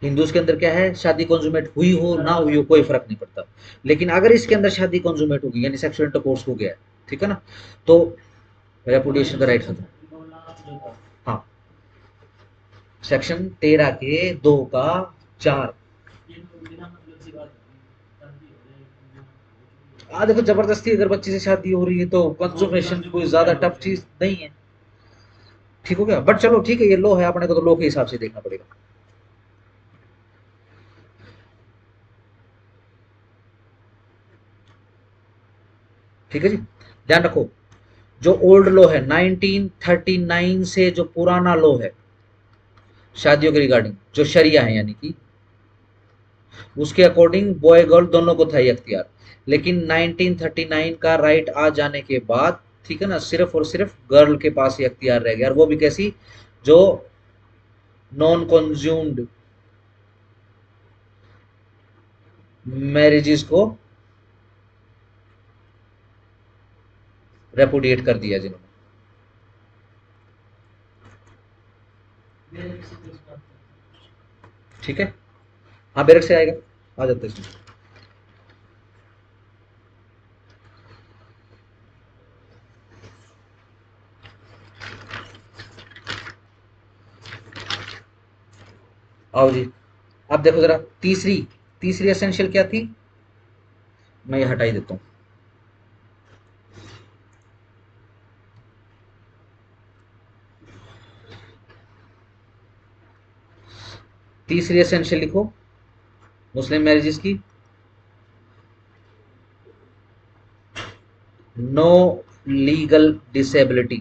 हिंदूज के अंदर क्या है, शादी कॉन्जुमेट हुई हो ना हुई हो कोई फर्क नहीं पड़ता, लेकिन अगर इसके अंदर शादी कॉन्जुमेट होगी यानी सेक्सुअल इंटरकोर्स हो गया है, ठीक है ना, तो रेपुडिएशन का राइट खत्म। हाँ, सेक्शन 13 के 2 का 4। ये तो बिना मतलब से बात है, शादी हो जाए। देखो जबरदस्ती अगर बच्चे से शादी हो रही है तो कंसुमेशन कोई ज्यादा टफ चीज नहीं है, ठीक हो गया, बट चलो ठीक है, ये लो है, अपने को तो लो के हिसाब से देखना पड़ेगा। ठीक है जी, ध्यान रखो, जो ओल्ड लॉ है 1939 से, जो पुराना लॉ है शादियों के रिगार्डिंग, जो शरिया है यानी कि, उसके अकॉर्डिंग बॉय गर्ल दोनों को था ये अख्तियार, लेकिन 1939 का राइट आ जाने के बाद, ठीक है ना, सिर्फ और सिर्फ गर्ल के पास ये अख्तियार रह गया, और वो भी कैसी, जो नॉन कंज्यूम्ड मैरिजेस को रेपुडिएट कर दिया जिन्होंने। मेरे किसी को इस बात का। ठीक है, हाँ बैरक से आएगा, आ जाता है इसमें। आओ जी, अब देखो जरा, तीसरी तीसरी एसेंशियल क्या थी, मैं ये हटा ही देता हूँ। तीसरी एसेंशियल लिखो मुस्लिम मैरिजेस की, नो लीगल डिसेबिलिटी।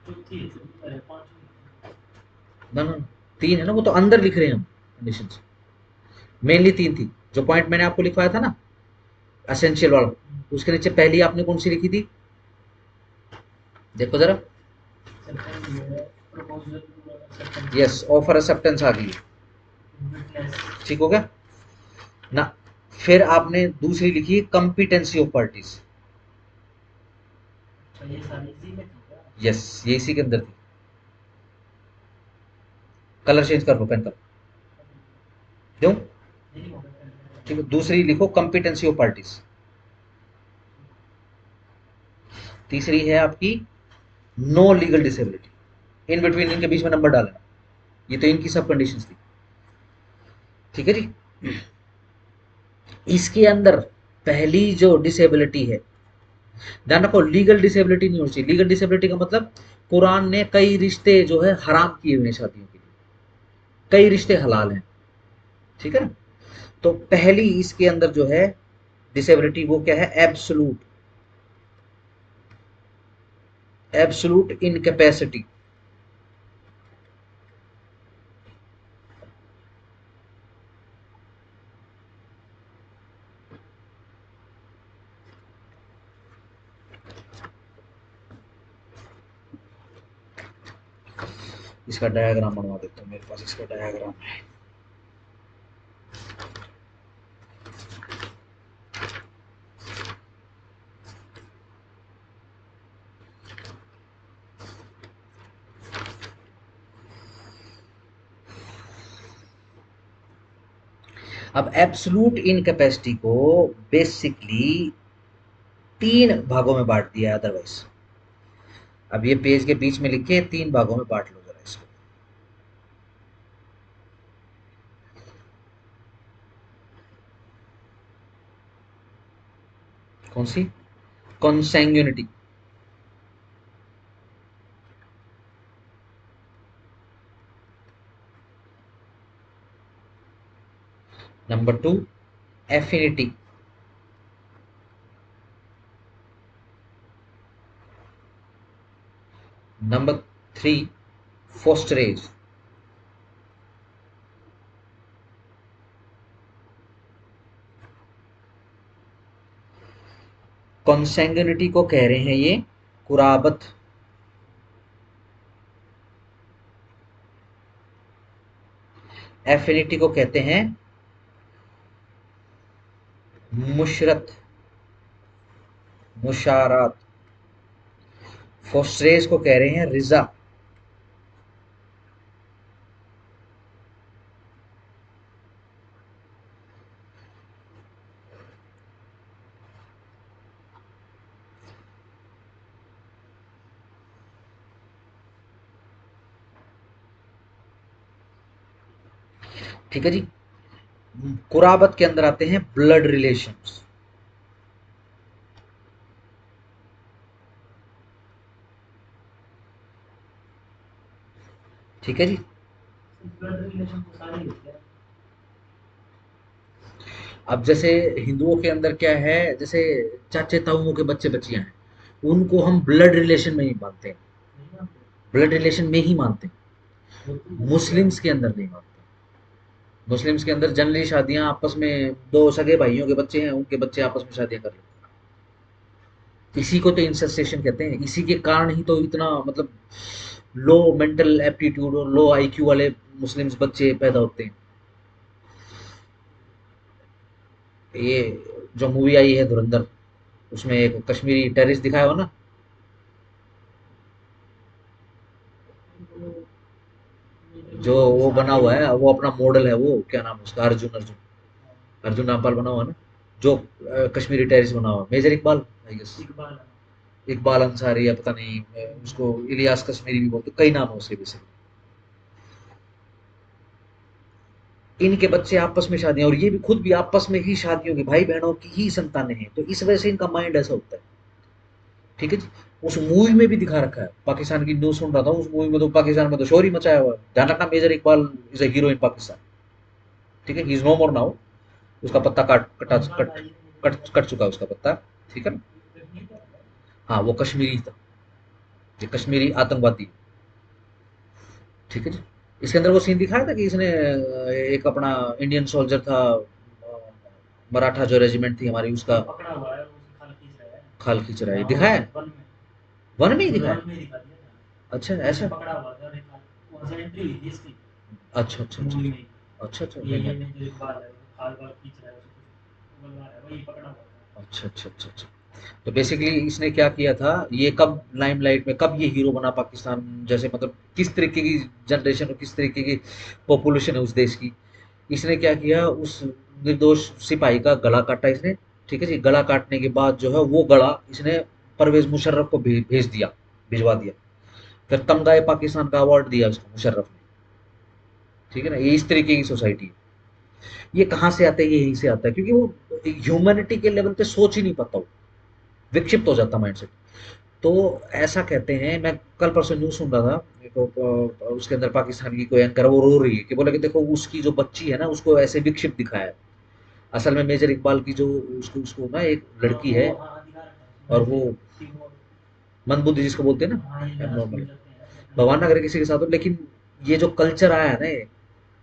चौथी है, चौथी अरे पांचवी। ना ना, तीन है ना, वो तो अंदर लिख रहे हैं हम कंडीशंस। मेनली तीन थी, जो पॉइंट मैंने आपको लिखवाया था ना एसेंशियल वाला, उसके नीचे पहली आपने कौन सी लिखी थी, देखो जरा। सेकंड ये proposal to acceptance, yes, offer acceptance आ गई, विटनेस। ठीक हो गया ना। फिर आपने दूसरी लिखी कंपिटेंसी ऑफ पार्टीज। अच्छा ये सारी इसी में थी क्या? यस, ये इसी के अंदर थी। कलर चेंज कर लो पेन का, क्यों? नहीं होगा पहले। ठीक है, दूसरी लिखो कंपिटेंसी ऑफ पार्टीज। तीसरी है आपकी no legal disability, in between इनके बीच में नंबर डालना। ये तो इनकी सब कंडीशंस थी, ठीक है जी। इसके अंदर पहली जो डिसेबिलिटी है, ध्यान रखो, लीगल डिसेबिलिटी नहीं होनी चाहिए। लीगल डिसेबिलिटी का मतलब कुरान ने कई रिश्ते जो है हराम किए हुए हैं शादियों के लिए, कई रिश्ते हलाल हैं, ठीक है ना। तो पहली इसके अंदर जो है डिसेबिलिटी वो क्या है, एब्सोलूट, एब्सोलूट इनकैपेसिटी। इसका डायग्राम बनवा देता हूँ, मेरे पास इसका डायग्राम है। अब एब्सोलूट इनकैपेसिटी को बेसिकली तीन भागों में बांट दिया है अदरवाइज। अब ये पेज के बीच में लिखे तीन भागों में बांट लो जरा इसको। कौन सी? Consanguinity. Number two, affinity. Number three, fosterage. Consanguinity को कह रहे हैं ये कुराबत। एफिनिटी को कहते हैं मुशरत, मुशारात। फोस्टरेज को कह रहे हैं रिजा। ठीक है जी। कुराबत के अंदर आते हैं ब्लड रिलेशंस, ठीक है जी। ब्लड रिलेशन तो सारे ही होते हैं। अब जैसे हिंदुओं के अंदर क्या है, जैसे चाचे ताऊओं के बच्चे बच्चियां हैं, उनको हम ब्लड रिलेशन में ही मानते हैं, नहीं मानते, ब्लड रिलेशन में ही मानते होती हैं। है मुस्लिम्स के अंदर नहीं मानते। मुस्लिम्स के अंदर जनरली शादियां आपस में, दो सगे भाइयों के बच्चे हैं, उनके बच्चे आपस में शादियां कर लेते हैं। इसी को तो इंसेस्टेशन कहते हैं। इसी के कारण ही तो इतना मतलब लो मेंटल एप्टीट्यूड और लो आईक्यू वाले मुस्लिम्स बच्चे पैदा होते हैं। ये जो मूवी आई है धुरंधर, उसमें एक कश्मीरी टेररिस्ट दिखाया हो ना, वो मेजर जो गोली के वो साथ बना ही हुआ होता है, है। वो अपना मॉडल है, वो क्या नाम है उसका, अर्जुन, अर्जुन, अर्जुन रामपाल बना हुआ है ना, जो कश्मीरी टेररिस्ट बना हुआ, major Iqbal, I guess, Iqbal. Iqbal Ansari या पता नहीं, उसको इलियास कश्मीरी भी बोलते, कई नाम है उसके पीछे। इनके बच्चे आपस में शादियां, और ये भी खुद भी आपस में ही शादियों की, भाई बहनों की ही संतानें हैं, तो इस वजह से इनका माइंड ऐसा होता है, ठीक है जी। उस मूवी में भी दिखा रखा है, पाकिस्तान की न्यूज सुन रहा था, उस मूवी में तो पाकिस्तान में तो शोर ही मचाया हुआ है। ध्यान रखना, major Iqbal is a hero in Pakistan, ठीक है, he is no more now, उसका पत्ता काट कटा कौन सा कट। था ये? कट कट चुका है उसका पत्ता, ठीक है ना। हाँ वो कश्मीरी था, ये कश्मीरी आतंकवादी, ठीक है जी। इसके अंदर वो सीन दिखाया था कि इसने एक अपना इंडियन सोल्जर था, मराठा जो रेजिमेंट थी हमारी, उसका पकड़ा हुआ है, उसकी खाल खींच रहा है। खाल खींच रहा है, हाँ, दिखाया है? वन में, वन में ही पूरे दिखाया है? वन में ही दिखा दिया था। अच्छा जैसे ऐसा। पकड़ा हुआ था और एक खाल वहाँ से एंट्री हुई थी इसकी अच्छा अच्छा अच्छा मूवी में। अच्छा अच्छा, ये नहीं जो इकबाल है, खाल वाल खींच रहा है, उसे कुछ उगलवा रहा है, वही पकड़ा हुआ था। अच्छा अच्छा अच्छा अच्छा। तो बेसिकली इसने क्या किया था, ये कब लाइमलाइट में, कब ये हीरो बना पाकिस्तान, जैसे मतलब किस तरीके की जनरेशन और किस तरीके की पॉपुलेशन है उस देश की। इसने क्या किया, उस निर्दोष सिपाही का गला काटा इसने, ठीक है जी। गला काटने के बाद जो है वो गला इसने परवेज मुशर्रफ को भेज दिया, भिजवा दिया। फिर तमगाए पाकिस्तान का अवार्ड दिया उसको मुशर्रफ ने, ठीक है ना। ये इस तरीके की सोसाइटी है। ये कहाँ से आता है, ये यहीं से आता है, क्योंकि वो ह्यूमैनिटी के लेवल पे सोच ही नहीं पाता, वो विक्षिप्त हो जाता माइंडसेट। तो ऐसा कहते हैं, मैं कल परसों न्यूज़ सुन रहा था, देखो उसके अंदर पाकिस्तान की कोई एंकर वो रो रही है कि बोले कि देखो उसकी जो बच्ची है ना उसको ऐसे विक्षिप्त दिखाया है। असल में मेजर इकबाल की जो उसको उसको ना एक हाँ, लड़की है, वो हाँ, दिखा रखा है उसमें और ऐसे वो कि वो मंदबुद्धि जिसको बोलते हैं हाँ, ये ना जहाँ एबनॉर्मल, स्कूल जाते हैं अपने भगवान ना करे किसी के साथ हो, लेकिन ये जो कल्चर आया है ना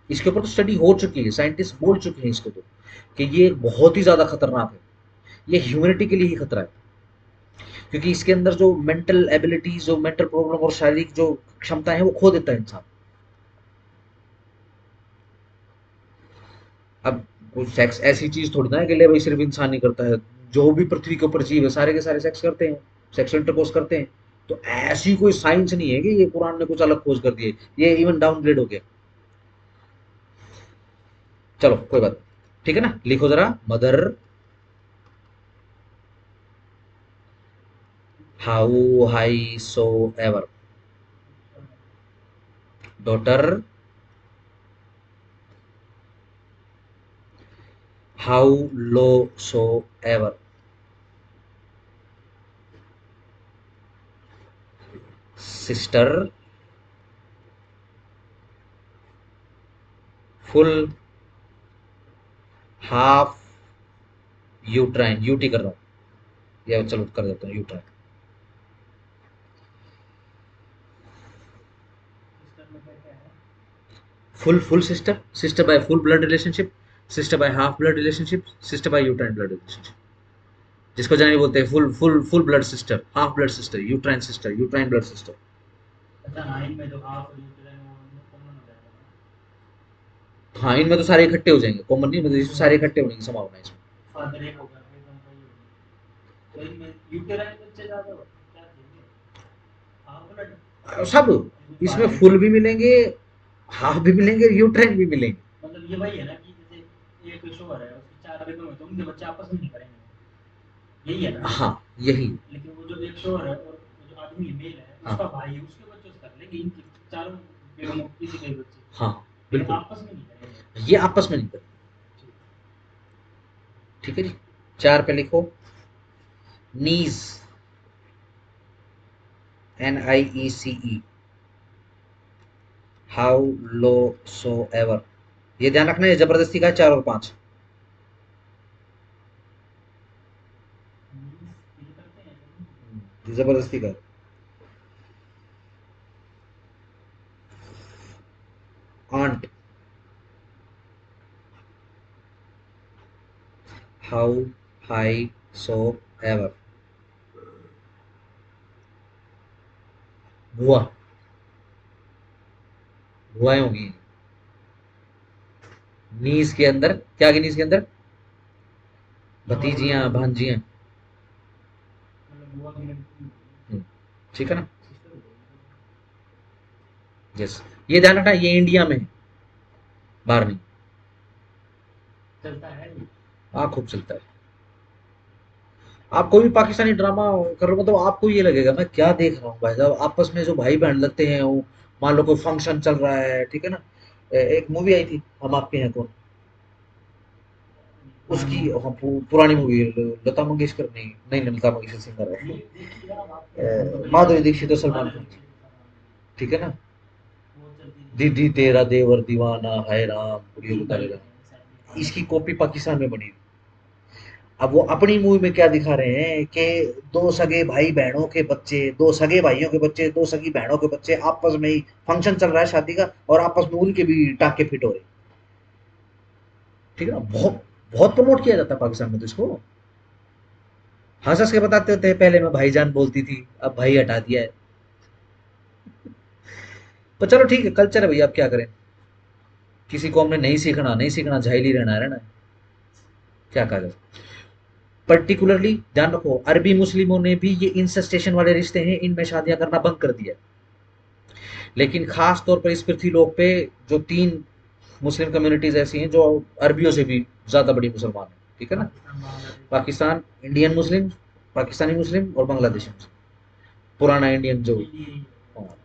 इसके ऊपर तो स्टडी हो चुकी है, साइंटिस्ट बोल चुके हैं इसको तो, कि ये बहुत ही ज्यादा खतरनाक है, ये ह्यूमैनिटी के लिए ही खतरा है। क्योंकि इसके अंदर जो मेंटल एबिलिटीज, जो मेंटल प्रॉब्लम और शारीरिक जो क्षमता है वो खो देता है इंसान। अब कोई सेक्स ऐसी चीज थोड़ी ना है कि ले भाई सिर्फ इंसान ही करता है, जो भी पृथ्वी के ऊपर जीव है सारे के सारे सेक्स करते हैं, सेक्सुअल इंटरकोर्स करते हैं। तो ऐसी कोई साइंस नहीं है कि ये कुरान ने कुछ अलग खोज कर दिए, ये इवन डाउनग्रेड हो गया। चलो कोई बात नहीं, ठीक है ना, लिखो जरा, mother how high so ever, daughter how low so ever, sister full half uterine, UT कर रहा हूँ, या चलो कर देता हूँ यूट्राइन। सिस्टम में क्या क्या है। Full full sister, sister by full blood relationship, sister by half blood relationship, sister by uterine blood relationship, जिसको जनरली बोलते हैं full full full blood sister, half blood sister, uterine sister, uterine blood sister. अच्छा, हाँ, इनमें जो हाफ और यूटिलाइन वो कॉमन हो जाएगा ना। हाँ इनमें तो सारे इकट्ठे हो जाएंगे, कॉमन नहीं, मतलब इसमें सारे इकट्ठे होने की संभावना है इसमें। फादर एक होगा, एक उनका ही होगा। तो इनमें यूटिलाइन बच्चे ज़्यादा होते हैं, क्या देंगे? हाफ ब्लड, सब, कुछ इसमें फादर फुल भी मिलेंगे, हाफ भी मिलेंगे, यूट्राइन भी मिलेंगे। मतलब ये वही है ना कि जैसे एक शोहर है, उसके 4 बेगम है, तो उनके बच्चे आपस में नहीं करेंगे, यही है ना। हाँ यही। लेकिन वो जो एक शोहर है और वो जो आदमी मेल है, हाँ उसका भाई है, उसके बच्चों से कर लेंगे, इनके चारों बेगमों किसी के बच्चे, हाँ लेकिन बिल्कुल, आपस में नहीं करेंगे। ये आपस में नहीं करेंगे, ठीक। ठीक है जी। 4 पे लिखो, नीज, NIECE, how low so ever. ये ध्यान रखना, ये जबरदस्ती का है, 4 और 5। मीन्स फील करते हैं ऐसा नहीं। जबरदस्ती का। Aunt, how high so ever. बुआ, बुआएं होंगी नीज के अंदर, क्या की नीज के अंदर, भतीजियां मतलब भांजियां। बुआ की लड़की हो गई, हम्म, ठीक है ना। सिस्टर हो गई। यस, ये ध्यान रखना, ये इंडिया में है, बाहर नहीं। चलता है ये। हाँ खूब चलता है। आप कोई भी पाकिस्तानी ड्रामा कर रहे हो, मतलब आपको ये लगेगा मैं क्या देख रहा हूँ भाई साहब, आपस में जो भाई बहन लगते हैं वो, मान लो कोई फंक्शन चल रहा है, ठीक है ना। एक मूवी आई थी हम आपके हैं कौन, पुरानी उसकी, मूवी। हाँ, पुरानी मूवी, लता मंगेशकर नहीं, नहीं नहीं, लता मंगेशकर सिंगर है, ये देखिए यार, आपको फोन तो कई बार माधुरी देखी दीक्षित और है, सलमान माधुरी खान की, दीक्षित के साथ ठीक है ना। वो चलती थी दीदी शादी तेरा वाली। देवर दीवाना है राम, बुढ़ियों यही को वाली तारे है, राम। शादी वाली। इसकी कॉपी पाकिस्तान में बनी थी। अब वो अपनी मूवी में क्या दिखा रहे हैं कि दो सगे भाई बहनों के बच्चे, दो सगे भाइयों के बच्चे, दो सगी बहनों के बच्चे आपस में ही फंक्शन चल रहा है शादी का और आपस में उनके भी टाके फिट हो रहे हैं। ठीक है ना, बहुत बहुत प्रमोट किया जाता है पाकिस्तान में तो इसको। हंस हंस के बताते होते हैं पहले मैं भाईजान बोलती थी अब भाई हटा दिया है। पर चलो ठीक है, कल्चर है भैया, अब क्या करें। किसी को हमने नहीं सीखना, नहीं सीखना, जाहिल ही रहना है। क्या कहा जाए। पर्टिकुलरली ध्यान रखो, अरबी मुस्लिमों ने भी ये इंसेस्टेशन वाले रिश्ते हैं इनमें शादियां करना बंद कर दिया। लेकिन खास तौर पर इस पृथ्वी लोक पे जो तीन मुस्लिम कम्युनिटीज ऐसी हैं जो अरबियों से भी ज्यादा बड़ी मुसलमान है। ठीक है ना, पाकिस्तान बांग्लादेश। पाकिस्तान इंडियन मुस्लिम, पाकिस्तानी मुस्लिम और बांग्लादेशी मुस्लिम, पुराना इंडियन जो। इंडिया ही है। हाँ,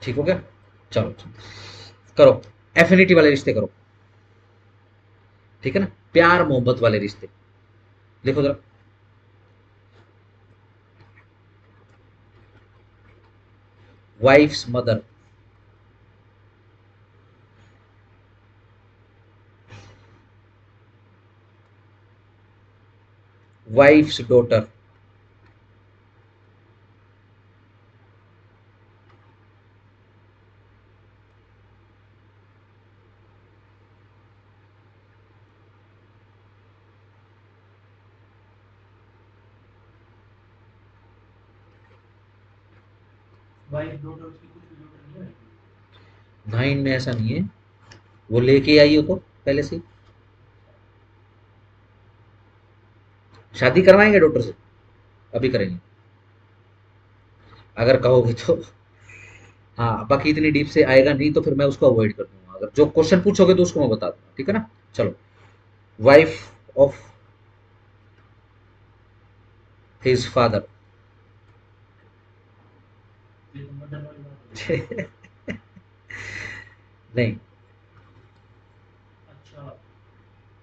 ठीक हो गया। चलो करो, एफिनिटी वाले रिश्ते करो। ठीक है ना, प्यार मोहब्बत वाले रिश्ते। देखो जरा, wife's mother, wife's daughter, wife daughter, उसकी कुछ भी डॉटर नहीं है। नाइन में ऐसा नहीं है, वो लेके आई हो तो पहले से ही। शादी करवाएंगे डॉक्टर से, अभी करेंगे अगर कहोगे तो। हाँ, बाकी इतनी डीप से आएगा नहीं तो फिर मैं उसको अवॉइड कर दूंगा, अगर जो क्वेश्चन पूछोगे तो उसको मैं बता दूंगा। ठीक है ना, चलो। Wife of his father. ये तो मदर वाली बात हो नहीं। गई। अच्छा,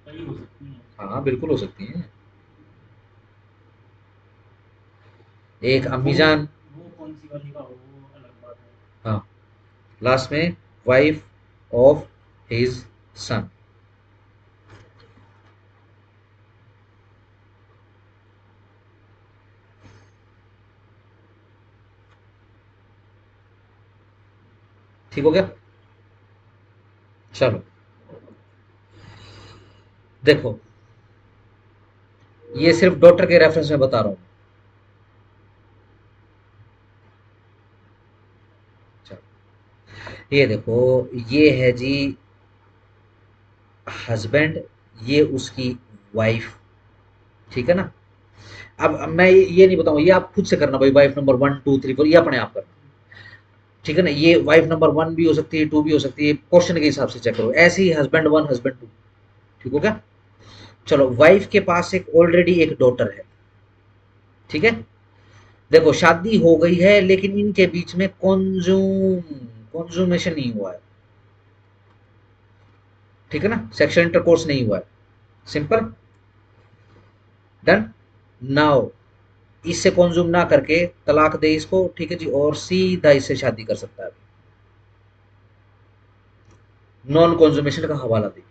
कई हो सकती हैं। हाँ हाँ, बिल्कुल हो सकती हैं। एक अब अम्मी जान। वो कौन सी वाली का हो, वो अलग बात है। हाँ, लास्ट में वाइफ ऑफ हिज सन। ठीक हो गया। चलो देखो, ये सिर्फ डॉटर के रेफरेंस में बता रहा हूँ। चलो, ये देखो, ये है जी हस्बैंड, ये उसकी वाइफ। ठीक है ना, अब मैं ये नहीं बताऊंगा, ये आप खुद से करना भाई, वाइफ नंबर 1 2 3 4 ये अपने आप करना। ठीक है ना, ये वाइफ नंबर 1 भी हो सकती है, 2 भी हो सकती है, क्वेश्चन के हिसाब से चेक करो, ऐसे ही हस्बैंड 1 हस्बैंड 2। ठीक हो गया। चलो, वाइफ के पास एक ऑलरेडी एक डॉटर है। ठीक है, देखो शादी हो गई है लेकिन इनके बीच में कॉन्जुमेशन नहीं हुआ है। ठीक है ना, सेक्शुअल इंटरकोर्स नहीं हुआ है। Simple, done. नाउ इससे कॉन्ज्यूम ना करके तलाक दे इसको, ठीक है जी, और सीधा इससे शादी कर सकता है। नॉन कॉन्ज्यूमेशन का हवाला दे।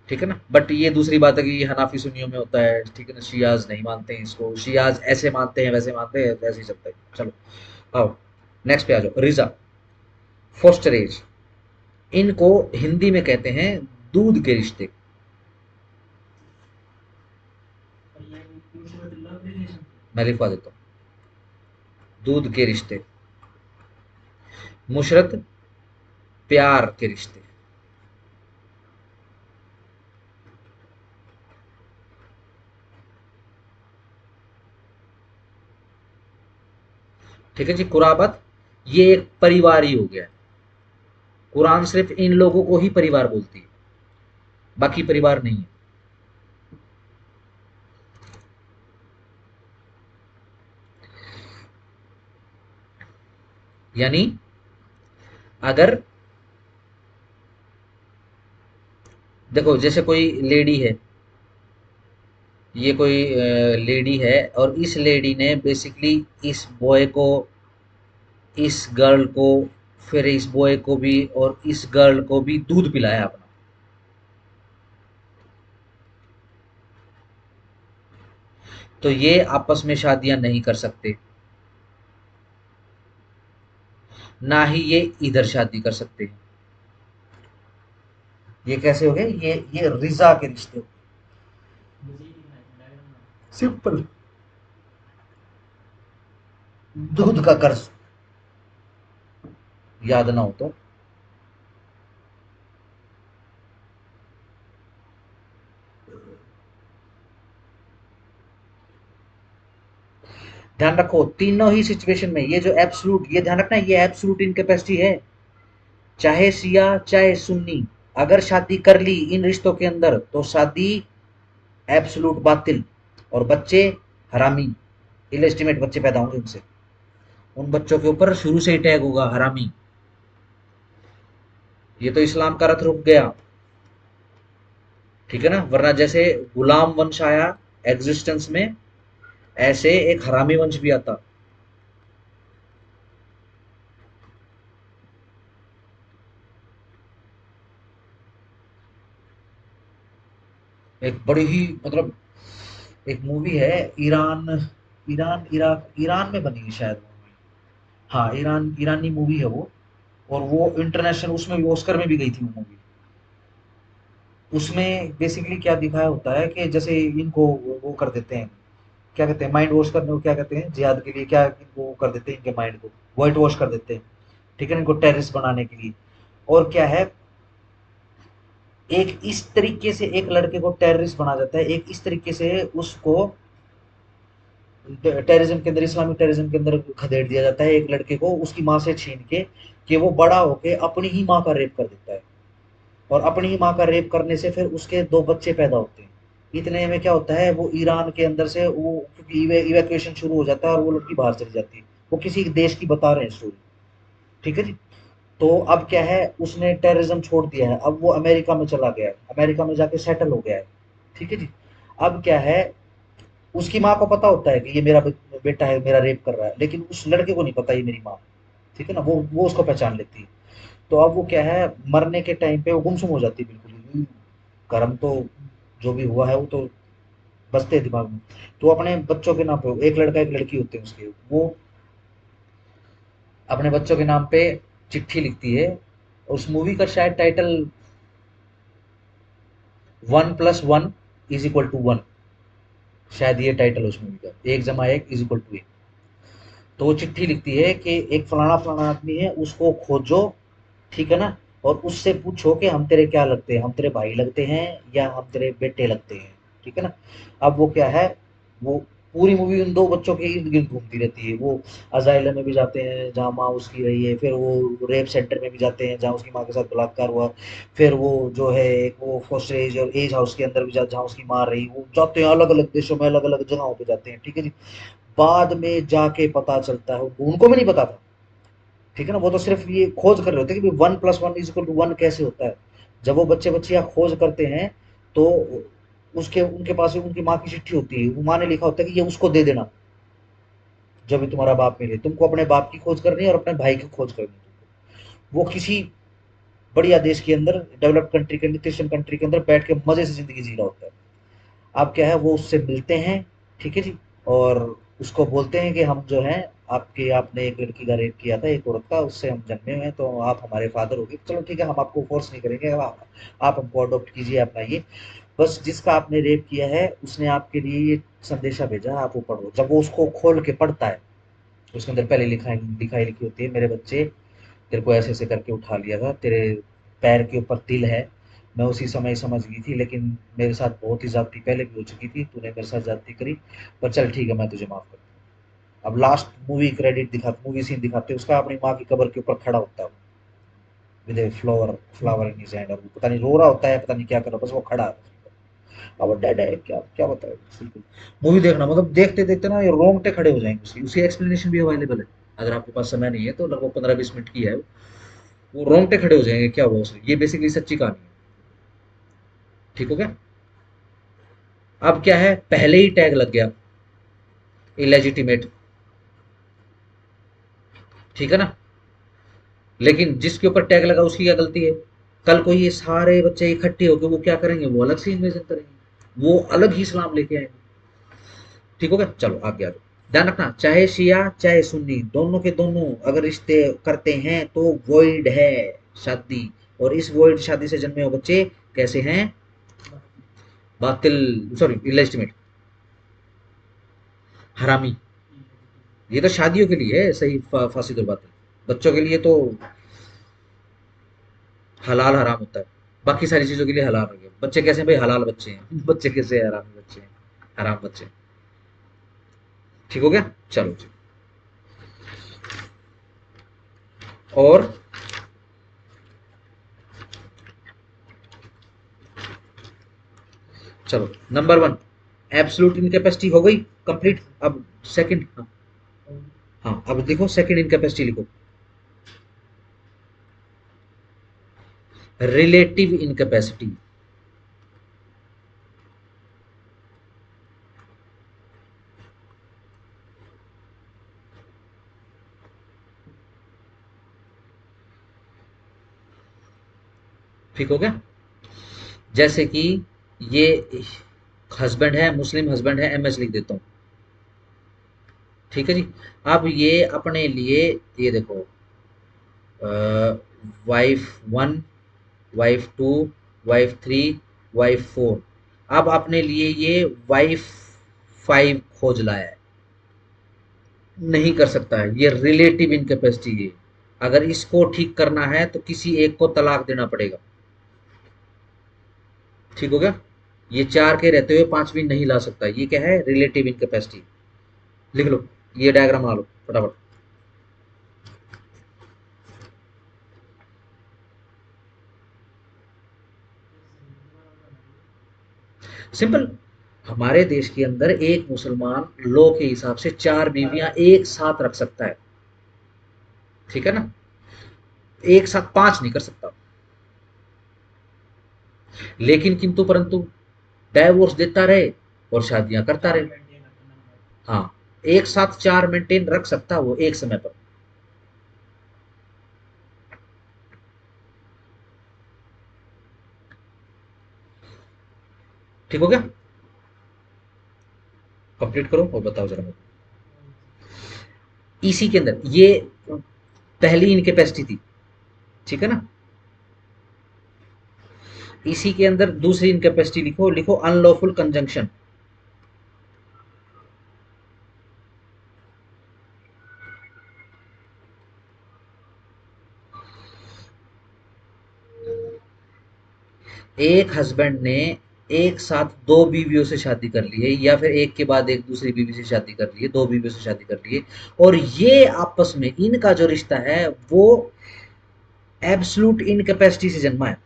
ठीक है ना, बट ये दूसरी बात है कि ये हनाफी सुन्नियों में होता है। ठीक है ना, शियाज नहीं मानते हैं इसको, शियाज ऐसे मानते हैं वैसे मानते हैं, वैसे ही चलता है। चलो आओ, नेक्स्ट पे आ जाओ। रिजा, फोस्टर एज, इनको हिंदी में कहते हैं दूध के रिश्ते। और ये नुसरत लव रिलेशन। मैं लिखवा देता हूँ, दूध के रिश्ते, मुशरत प्यार के रिश्ते। ठीक है जी, कुराबत, ये एक परिवार ही हो गया। कुरान सिर्फ इन लोगों को ही परिवार बोलती है, बाकी परिवार नहीं है। यानी अगर देखो, जैसे कोई लेडी है, ये कोई लेडी है और इस लेडी ने बेसिकली इस बॉय को, इस गर्ल को फिर इस बॉय को भी और इस गर्ल को भी दूध पिलाया अपना। तो ये आपस में शादियां नहीं कर सकते, ना ही ये इधर शादी कर सकते हैं। ये कैसे हो गए? ये रिजा के रिश्ते हो गए। मुझे ही लिखना है डायग्राम में। सिंपल। दूध का कर्ज याद ना हो तो। ध्यान रखो तीनों ही सिचुएशन में ये जो एब्सोल्यूट, ये ध्यान रखना, ये एब्सोल्यूट इनकैपेसिटी है। चाहे शिया चाहे सुन्नी, अगर शादी कर ली इन रिश्तों के अंदर तो शादी एब्सोल्यूट बातिल, और बच्चे हरामी, इलेस्टिमेट बच्चे पैदा होंगे उनसे। उन बच्चों के ऊपर शुरू से ही टैग होगा हरामी। ये तो इस्लाम का रथ रुक गया, ठीक है ना। वरना जैसे गुलाम वंश आया एग्जिस्टेंस में, ऐसे एक हरामी वंश भी आता। एक बड़ी ही मतलब एक मूवी है, ईरान, ईरान इराक, ईरान में बनी है शायद मूवी। हाँ, ईरानी मूवी है वो। और वो इंटरनेशनल, उसमें भी ऑस्कर में भी गई थी वो मूवी। उसमें बेसिकली क्या दिखाया होता है कि जैसे इनको वो कर देते हैं, क्या कहते हैं, माइंड वॉश करने को क्या कहते हैं, जिहाद के लिए क्या इनको कर देते हैं, इनके माइंड को वाइट वॉश कर देते हैं, ठीक है ना, इनको टेररिस्ट बनाने के लिए। और क्या है, एक इस तरीके से एक लड़के को टेररिस्ट बना जाता है, एक इस तरीके से उसको टेररिज्म के अंदर, इस्लामिक टेररिज्म के अंदर खदेड़ दिया जाता है एक लड़के को, उसकी माँ से छीन के, कि वो बड़ा होके अपनी ही माँ का रेप कर देता है। और अपनी ही माँ का रेप करने से फिर उसके दो बच्चे पैदा होते हैं। इतने में क्या होता है, वो ईरान के अंदर से वो, क्योंकि इवैक्यूएशन शुरू हो जाता है और वो लड़की बाहर चली जाती है। वो किसी देश की बता रहे हैं स्टोरी, ठीक है जी। तो अब क्या है, उसने टेररिज्म छोड़ दिया है, अब वो अमेरिका में चला गया है, अमेरिका में जाके सेटल हो गया है, ठीक है जी। अब क्या है, उसकी माँ को पता होता है कि ये मेरा बेटा है, मेरा रेप कर रहा है, लेकिन उस लड़के को नहीं पता ये मेरी माँ, ठीक है ना, वो उसको पहचान लेती है। तो अब वो क्या है, मरने के टाइम पे वो गुमसुम हो जाती है बिल्कुल ही। कर्म तो जो भी हुआ है वो तो बसते हैं दिमाग में। तो अपने बच्चों के नाम पे, एक लड़का एक लड़की होते हैं उसके, वो अपने बच्चों के नाम पे चिट्ठी लिखती है। उस मूवी का शायद टाइटल 1+1 = 1, शायद ये टाइटल उस मूवी का, 1+1 = 1। तो वो चिट्ठी लिखती है कि एक फलाना फलाना आदमी है, उसको खोजो, ठीक है ना, और उससे पूछो कि हम तेरे क्या लगते हैं, हम तेरे भाई लगते हैं या हम तेरे बेटे लगते हैं, ठीक है ना। अब वो क्या है, वो पूरी मूवी उन दो बच्चों के इर्द गिर्द घूमती रहती है। वो अजाइलम में भी जाते हैं जहाँ माँ उसकी रही है, फिर वो रेप सेंटर में भी जाते हैं जहाँ उसकी माँ के साथ बलात्कार हुआ, फिर वो जो है एक वो फोस्टर एज और एज हाउस के अंदर भी जहाँ उसकी माँ रही, वो जाते हैं अलग अलग देशों में, अलग अलग जगहों पे जाते हैं, ठीक है जी। बाद में जाके पता चलता है, उनको भी नहीं पता था, ठीक है ना, वो तो सिर्फ ये खोज कर रहे होते हैं कि 1+1 = 1 कैसे होता है। जब वो बच्चे बच्चियां खोज करते हैं, तो उसके उनके पास उनकी माँ की चिट्ठी होती है, वो माँ ने लिखा होता है कि ये उसको दे देना, जब भी तुम्हारा बाप मिले, तुमको अपने बाप की खोज करनी है और अपने भाई की खोज करनी है। वो किसी बढ़िया देश के अंदर, डेवलप्ड कंट्री के अंदर, क्रिश्चियन कंट्री के अंदर बैठ के मजे से जिंदगी जी रहा होता है। अब क्या है, वो उससे मिलते हैं, ठीक है जी। और उसको बोलते हैं कि हम जो हैं, आपके, आपने एक लड़की का रेप किया था, एक औरत का, उससे हम जन्मे हुए हैं, तो आप हमारे फादर होगे, चलो ठीक है, हम आपको फोर्स नहीं करेंगे, आप हमको अडॉप्ट कीजिए, अपना ये, बस जिसका आपने रेप किया है उसने आपके लिए ये संदेशा भेजा है, आप वो पढ़ो। जब वो उसको खोल के पढ़ता है, उसके अंदर पहले लिखाई लिखी होती है, मेरे बच्चे, तेरे को ऐसे ऐसे करके उठा लिया था, तेरे पैर के ऊपर तिल है, मैं उसी समय समझ गई थी, लेकिन मेरे साथ बहुत ही ज्यादती पहले भी हो चुकी थी, तूने मेरे साथ ज्यादती करी, पर चल ठीक है, मैं तुझे माफ करता हूँ। अब लास्ट मूवी क्रेडिट दिखाते, मूवी सीन दिखाते हैं, उसका अपनी माँ की कब्र के ऊपर खड़ा होता है with a flower flower in his hand, और पता नहीं रो रहा होता है, पता नहीं क्या कर रहा है, बस वो खड़ा है। अब डेड है, क्या क्या बताए, बिल्कुल। मूवी देखना, मतलब देखते देखते ना ये रोंगटे खड़े हो जाएंगे। उसकी उसकी एक्सप्लेनेशन भी अवेलेबल है, अगर आपके पास समय नहीं है तो, लगभग 15-20 मिनट की है वो रोंगटे खड़े हो जाएंगे, क्या हुआ उसमें, ये बेसिकली सच्ची कहानी है, ठीक हो गया। अब क्या है, पहले ही टैग लग गया इलेजिटिमेट, ठीक है ना। लेकिन जिसके ऊपर टैग लगा उसकी क्या गलती है? कल को ये सारे बच्चे इकट्ठे होकर वो क्या करेंगे, वो अलग से इन्वेजन करेंगे, वो अलग ही इस्लाम लेके आएंगे। ठीक हो गया, चलो आगे आ जाओ। ध्यान रखना, चाहे शिया चाहे सुन्नी, दोनों के दोनों अगर रिश्ते करते हैं तो वॉइड है शादी, और इस वॉइड शादी से जन्मे हुए बच्चे कैसे हैं? बातिल, सॉरी इलेजिटिमेट, हरामी। ये तो शादियों के लिए है सही, फासिद और बातिल। बच्चों के लिए तो हलाल हराम होता है, बाकी सारी चीजों के लिए हलाल हो गया। बच्चे कैसे हैं भाई? हलाल बच्चे हैं। बच्चे कैसे हैं? हरामी बच्चे हैं, हराम बच्चे। ठीक हो गया, चलो जी। और चलो नंबर वन, एब्सोल्यूट इनकैपेसिटी हो गई कंप्लीट। अब सेकंड, हाँ हाँ, अब देखो सेकंड इनकैपेसिटी लिखो, रिलेटिव इनकैपेसिटी। ठीक हो गया? जैसे कि ये हस्बैंड है, मुस्लिम हस्बैंड है, एमएस लिख देता हूँ। ठीक है जी। अब ये अपने लिए, ये देखो, wife one, wife two, wife three, wife four. अब अपने लिए ये वाइफ फाइव खोज लाया है। नहीं कर सकता है, ये रिलेटिव इनकैपेसिटी है। अगर इसको ठीक करना है तो किसी एक को तलाक देना पड़ेगा। ठीक हो गया? ये चार के रहते हुए पांचवी नहीं ला सकता, ये क्या है? Relative incapacity. लिख लो, ये डायग्राम बना लो फटाफट। सिंपल। हमारे देश के अंदर एक मुसलमान लॉ के हिसाब से चार बीवियां एक साथ रख सकता है। ठीक है ना? एक साथ पांच नहीं कर सकता। लेकिन किंतु परंतु डाइवोर्स देता रहे और शादियां करता रहे। हाँ, एक साथ चार मेंटेन रख सकता वो एक समय पर। ठीक हो गया? कंप्लीट करो और बताओ जरा मेरे को। इसी के अंदर ये पहली इनकेपेसिटी थी। ठीक है ना? इसी के अंदर दूसरी इनकेपेसिटी लिखो, लिखो अनलॉफुल कंजंक्शन। एक हस्बैंड ने एक साथ दो बीवियों से शादी कर ली है, या फिर एक के बाद एक दूसरी बीवी से शादी कर ली है, दो बीवियों से शादी कर ली है, और ये आपस में इनका जो रिश्ता है वो एब्सोल्यूट इनकैपेसिटी से जन्मा है।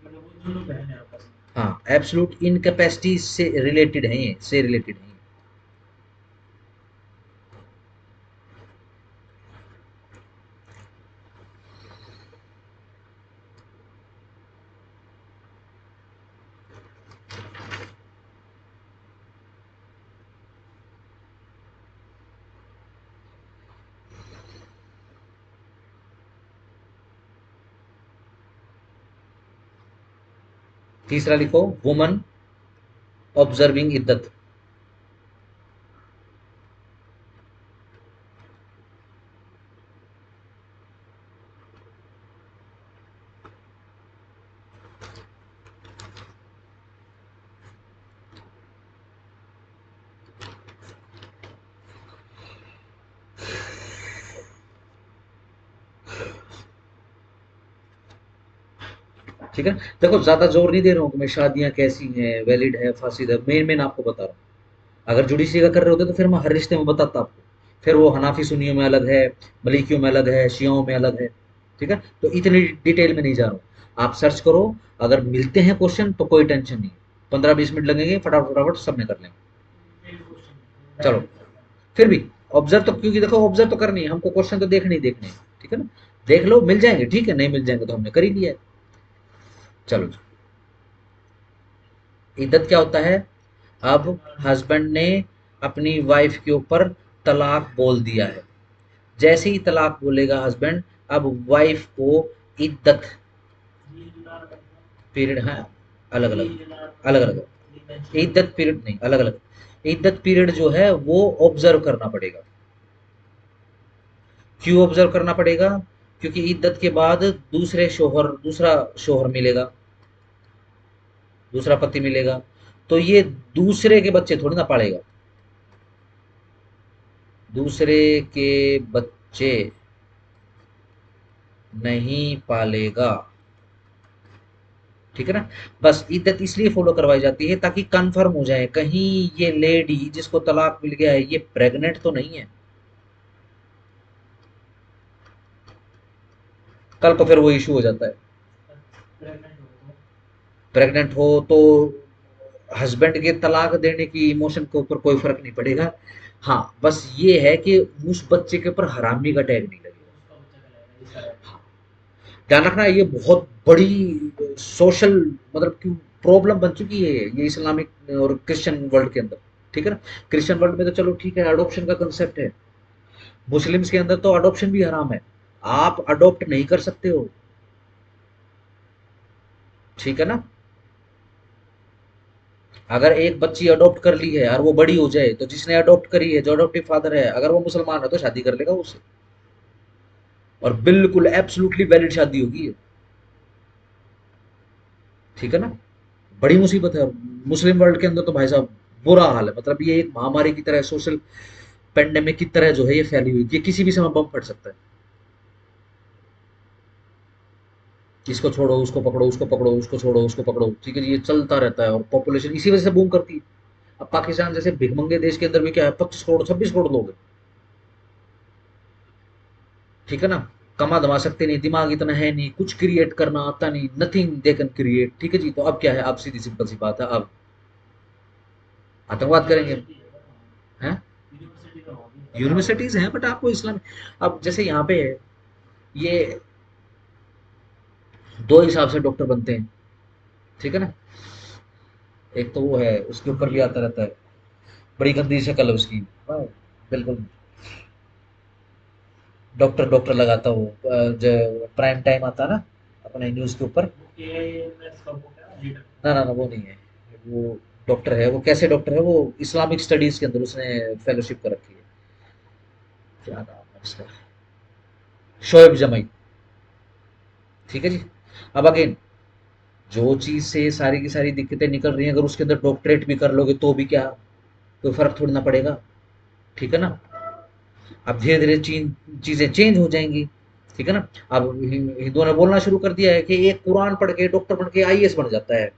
मतलब वो दोनों बहन है आपस में। हाँ, एब्सोल्यूट इनकैपेसिटी से रिलेटेड है, ये से रिलेटेड है। तीसरा लिखो, वुमन ऑब्जर्विंग इद्दत। ठीक है? देखो ज्यादा जोर नहीं दे रहा हूँ कि मैं शादियां कैसी हैं, वैलिड है, फासिद है, मेन मेन आपको बता रहा हूँ। अगर जुडिशरी का कर रहे होते तो फिर मैं हर रिश्ते में बताता आपको। फिर वो हनाफी सुन्नियों में अलग है, मलिकियों में अलग है, शियाओं में अलग है। ठीक है? तो इतनी डिटेल में नहीं जा रहा हूँ। आप सर्च करो, अगर मिलते हैं क्वेश्चन तो कोई टेंशन नहीं। 15-20 मिनट लगेंगे, फटाफट फटाफट सब में कर लेंगे। मेन क्वेश्चन चलो, फिर भी ऑब्जर्व तो, क्योंकि देखो ऑब्जर्व तो करनी है हमको, क्वेश्चन तो देखने ही देखने हैं। ठीक है ना? देख लो, मिल जाएंगे ठीक है, नहीं मिल जाएंगे तो हमने कर ही लिया है। चलो, इद्दत क्या होता है? अब हस्बैंड ने अपनी वाइफ के ऊपर तलाक बोल दिया है, जैसे ही तलाक बोलेगा हस्बैंड, अब वाइफ को इद्दत ये जुगाड़ करना, पीरियड है अलग ये अलग, जुगाड़ अलग करना, अलग, ये mention इद्दत पीरियड नहीं, अलग अलग। इद्दत पीरियड जो है वो ऑब्जर्व करना पड़ेगा। क्यों ऑब्जर्व करना पड़ेगा? क्योंकि इद्दत के बाद दूसरा शोहर मिलेगा, दूसरा पति मिलेगा, तो ये दूसरे के बच्चे थोड़ी ना पालेगा, दूसरे के बच्चे नहीं पालेगा। ठीक है ना? बस इद्दत इसलिए फॉलो करवाई जाती है ताकि कंफर्म हो जाए कहीं ये लेडी जिसको तलाक मिल गया है ये प्रेग्नेंट तो नहीं है। कल को फिर वो इशू हो जाता है। प्रेग्नेंट हो तो प्रेग्नेंट हो तो हस्बैंड के तलाक देने की इमोशन के ऊपर कोई फर्क नहीं पड़ेगा। हाँ, बस ये है कि उस बच्चे के ऊपर हरामी का टैग नहीं लगेगा। उसका बच्चा कहलाएगा, ये सारा हाँ, ध्यान रखना, ये बहुत बड़ी सोशल मतलब कि प्रॉब्लम बन चुकी है ये इस्लामिक और क्रिश्चियन वर्ल्ड के अंदर। ठीक है ना? क्रिश्चियन वर्ल्ड में तो चलो ठीक है, अडॉप्शन का कंसेप्ट है, मुस्लिम्स के अंदर तो अडॉप्शन भी हराम है, आप अडॉप्ट नहीं कर सकते हो। ठीक है ना? अगर एक बच्ची अडॉप्ट कर ली है और वो बड़ी हो जाए तो जिसने अडॉप्ट करी है, जो अडॉप्टिव फादर है, अगर वो मुसलमान है तो शादी कर लेगा उससे, और बिल्कुल एब्सोल्युटली वैलिड शादी होगी ये। ठीक है ना? बड़ी मुसीबत है। मुस्लिम वर्ल्ड के अंदर तो भाई साहब बुरा हाल है, मतलब ये एक महामारी की तरह, सोशल पेंडेमिक की तरह जो है ये फैली हुई, ये किसी भी समय बम फट सकता है। इसको छोड़ो उसको पकड़ो, उसको पकड़ो उसको छोड़ो उसको पकड़ो, ठीक है जी, ये चलता रहता है और पॉपुलेशन इसी वजह से बूम करती है। अब पाकिस्तान जैसे भिखमंगे देश के अंदर भी क्या है, 25 करोड़ 26 करोड़ लोग हैं। ठीक है ना? कमा धमा सकते नहीं, दिमाग इतना है नहीं, कुछ क्रिएट करना आता नहीं, नथिंग दे कैन क्रिएट। ठीक है जी, तो अब क्या है, अब सीधी सिंपल सी बात है, अब आतंकवाद करेंगे। यूनिवर्सिटी है ना, हैं? यूनिवर्सिटी का हॉबी है, पता होगा। यूनिवर्सिटीज हैं बट आपको इस्लाम, अब जैसे यहाँ पे है, ये दो हिसाब से डॉक्टर बनते हैं। ठीक है ना? एक तो वो है, उसके ऊपर भी आता रहता है, बड़ी गंदी शक्ल है उसकी। हाँ, बिल्कुल। डॉक्टर डॉक्टर लगाता वो, जो प्राइम टाइम आता ना अपने न्यूज के ऊपर। वो एआईएमएस का वो क्या लीडर, ना वो नहीं है, वो डॉक्टर है, वो कैसे डॉक्टर है, वो इस्लामिक स्टडीज के अंदर उसने फेलोशिप कर रखी है। क्या नाम है उसका? शोएब जमई। ठीक है जी। अब अगेन, जो चीज से सारी की सारी दिक्कतें निकल रही हैं, अगर उसके अंदर डॉक्टरेट भी कर लोगे तो भी क्या, कोई फर्क थोड़ी ना पड़ेगा। ठीक है ना? अब धीरे धीरे चीजें चेंज हो जाएंगी। ठीक है ना? अब हिंदुओं ने बोलना शुरू कर दिया है कि एक कुरान पढ़ के डॉक्टर बन के आईएएस बन जाता है,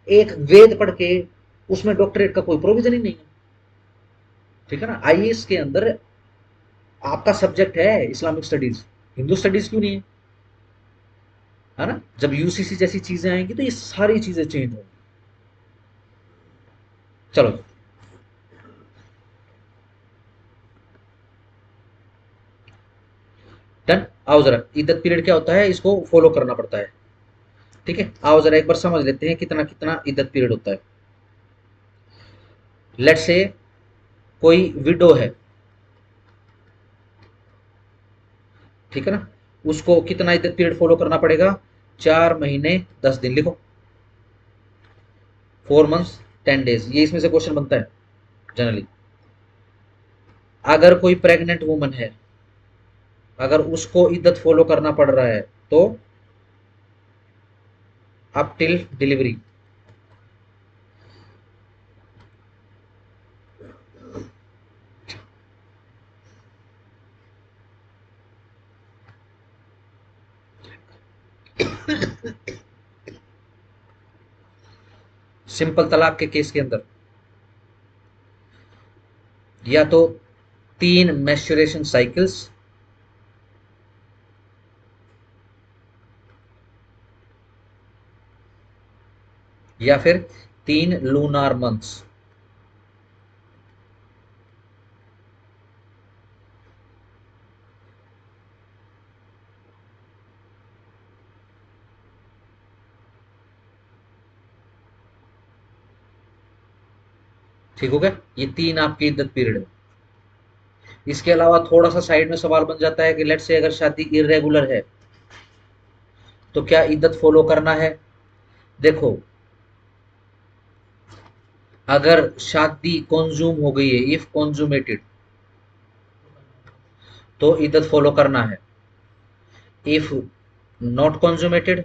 एक वेद पढ़ के उसमें डॉक्टरेट का कोई प्रोविजन ही नहीं है। ठीक है ना? आईएएस के अंदर आपका सब्जेक्ट है इस्लामिक स्टडीज, हिंदू स्टडीज क्यों नहीं है? है ना? जब यूसीसी जैसी चीजें आएंगी तो ये सारी चीजें चेंज होंगी। चलो, डन। आओ जरा, इद्दत पीरियड क्या होता है, इसको फॉलो करना पड़ता है। ठीक है, आओ जरा एक बार समझ लेते हैं कितना कितना इद्दत पीरियड होता है। लेट से कोई विडो है, ठीक है ना? उसको कितना इद्दत पीरियड फॉलो करना पड़ेगा? 4 महीने 10 दिन लिखो, 4 मंथ्स 10 डेज, ये इसमें से क्वेश्चन बनता है जनरली। अगर कोई प्रेग्नेंट वुमन है, अगर उसको इद्दत फॉलो करना पड़ रहा है तो अप टिल डिलीवरी। सिंपल तलाक के केस के अंदर या तो 3 मैस्चुरेशन साइकिल्स, या फिर 3 लूनार मंथ्स। ठीक हो गया? ये 3 आपके इद्दत पीरियड है। इसके अलावा थोड़ा सा साइड में सवाल बन जाता है कि लेट्स से अगर शादी इरेगुलर है तो क्या इद्दत फॉलो करना है। देखो, अगर शादी कॉन्ज्यूम हो गई है, इफ कॉन्ज्यूमेटेड, तो इद्दत फॉलो करना है। इफ नॉट कॉन्ज्यूमेटेड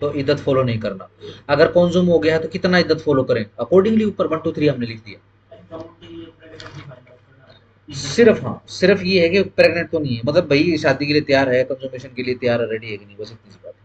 तो इद्दत फॉलो नहीं करना। अगर कॉन्ज्यूम हो गया है तो कितना इद्दत फॉलो करें, अकॉर्डिंगली ऊपर 1 2 3 हमने लिख दिया। अकाउंट के लिए प्रेगनेंसी फाइंड आउट करना है, इज्जत सिर्फ, हाँ, सिर्फ ये है कि प्रेग्नेंट तो नहीं है, मतलब भाई शादी के लिए तैयार है, कंज्यूमेशन के लिए तैयार है, रेडी है कि नहीं, बस इतनी सी बात है।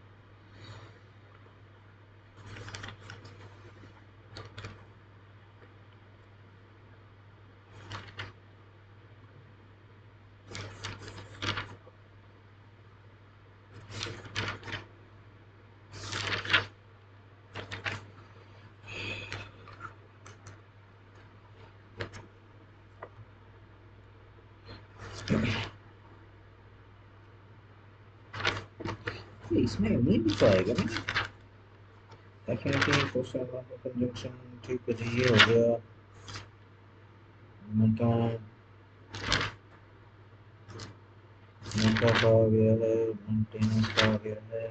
इसमें नहीं भी तो आएगा ना, डेफिनेटली कंजंक्शन, ठीक है जी, ये हो गया। मतलब मुद्दा का आ गया है, मेंटेनेंस का आ गया है,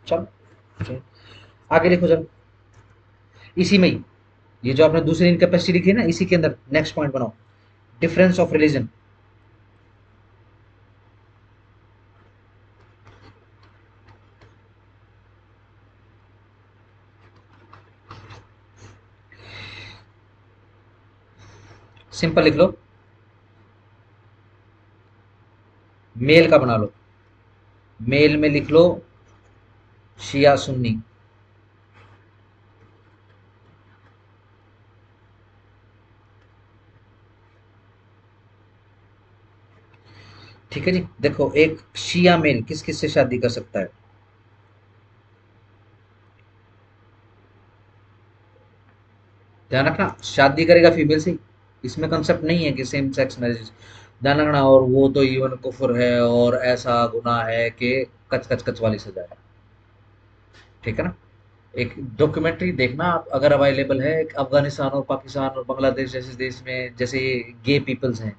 चल चल, आगे लिखो चल। इसी में ही ये जो आपने दूसरी इनकैपेसिटी लिखी है ना, इसी के अंदर नेक्स्ट पॉइंट बनाओ, डिफरेंस ऑफ रिलीजन। सिंपल लिख लो, मेल का बना लो। मेल में लिख लो शिया सुन्नी। ठीक है जी। देखो, एक शिया मेल किस किस से शादी कर सकता है। ध्यान रखना, शादी करेगा फीमेल से, इसमें कंसेप्ट नहीं है कि सेम सेक्स मैरिज। ध्यान रखना, और वो तो इवन कुफर है और ऐसा गुनाह है कि कच कच कच वाली सजा है। ठीक है ना। एक डॉक्यूमेंट्री देखना आप, अगर अवेलेबल है, एक अफगानिस्तान और पाकिस्तान और बांग्लादेश जैसे देश में जैसे गे पीपल्स हैं।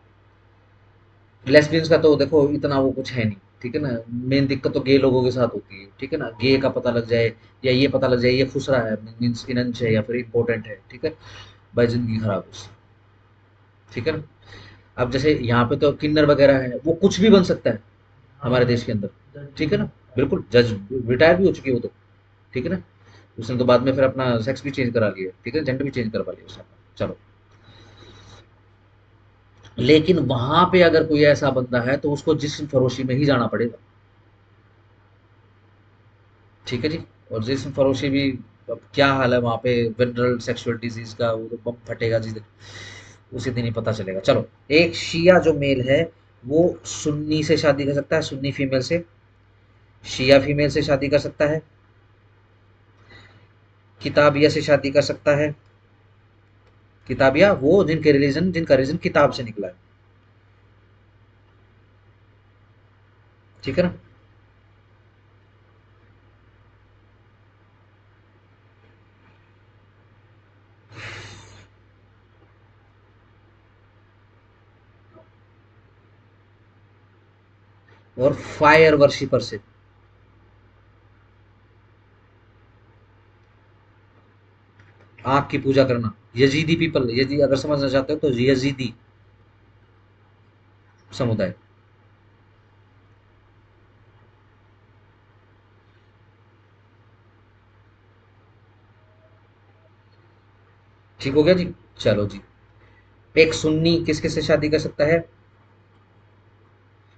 लेस्बियंस का तो देखो इतना वो कुछ है नहीं, ठीक है ना। मेन दिक्कत तो गे लोगों के साथ होती है, ठीक है ना। गे का पता लग जाए, या ये पता लग जाए ये खुश रहा है, मीन्स इनंच है या फिर इम्पोर्टेंट है, ठीक है, भाई जिंदगी खराब है उससे। ठीक है ना। अब जैसे यहाँ पे तो किन्नर वगैरह है, वो कुछ भी बन सकता है हाँ हमारे देश के अंदर। जज भी ठीक है हो ना। सकता है। बिल्कुल, जज रिटायर भी हो चुकी है वो तो। ठीक है ना। उसने तो बाद में फिर अपना सेक्स भी चेंज करा लिया, ठीक है, जेंडर भी चेंज करवा लिया उसने। चलो, लेकिन वहां पे अगर कोई ऐसा बंदा है तो उसको जिस्म फरोशी में ही जाना पड़ेगा। ठीक है जी। और जिस्म फरोशी भी, अब क्या हाल है वहां पे वेनरल सेक्सुअल डिजीज का, वो तो बम फटेगा जिस दिन, उसी दिन ही पता चलेगा। चलो, एक शिया जो मेल है वो सुन्नी से शादी कर सकता है, सुन्नी फीमेल से। शिया फीमेल से शादी कर सकता है। किताबिया से शादी कर सकता है। किताबिया वो जिनके रिलीजन, जिनका रिलीजन किताब से निकला है। ठीक है ना। और फायर वर्शिपर से। आग की पूजा करना, यजीदी पीपल, यजी अगर समझना चाहते हो तो यजीदी समुदाय। ठीक हो गया जी। चलो जी, एक सुन्नी किस किस से शादी कर सकता है,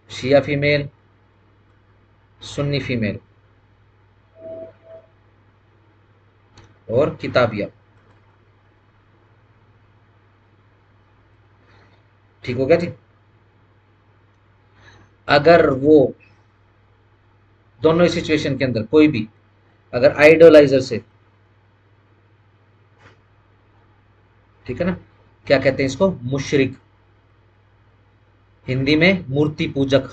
शिया फीमेल, सुन्नी फीमेल, और किताबिया। ठीक हो गया जी। अगर वो दोनों ही सिचुएशन के अंदर कोई भी अगर आइडोलाइजर से, ठीक है ना, क्या कहते हैं इसको, मुशरिक, हिंदी में मूर्ति पूजक,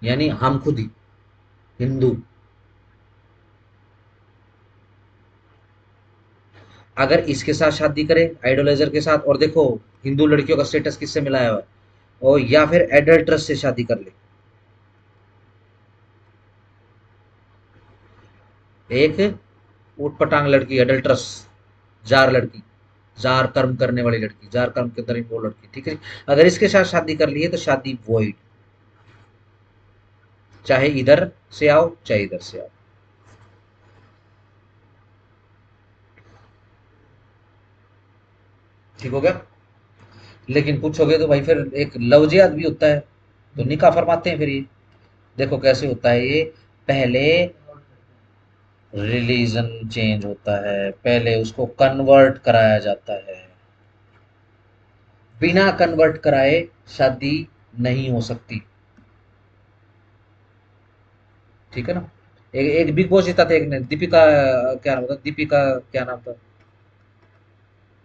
यानी हम खुद ही हिंदू। अगर इसके साथ शादी करे आइडोलाइजर के साथ, और देखो हिंदू लड़कियों का स्टेटस किससे मिलाया हुआ है, और या फिर एडल्ट्रस से शादी कर ले, एक ऊटपटांग लड़की एडल्ट्रस, जार लड़की, जार कर्म करने वाली लड़की, जार कर्म के अंदर इन्वॉल्व लड़की, ठीक है। अगर इसके साथ शादी कर ली है तो शादी वॉइड, चाहे इधर से आओ चाहे इधर से आओ। ठीक हो गया। लेकिन पूछोगे तो भाई फिर एक लव जिहाद भी होता है, तो निकाह फरमाते हैं फिर ये। देखो कैसे होता है ये, पहले रिलीजन चेंज होता है, पहले उसको कन्वर्ट कराया जाता है, बिना कन्वर्ट कराए शादी नहीं हो सकती, ठीक है ना। एक एक बिग बॉस जीता था एक ने, दीपिका, क्या नाम था, दीपिका क्या नाम था,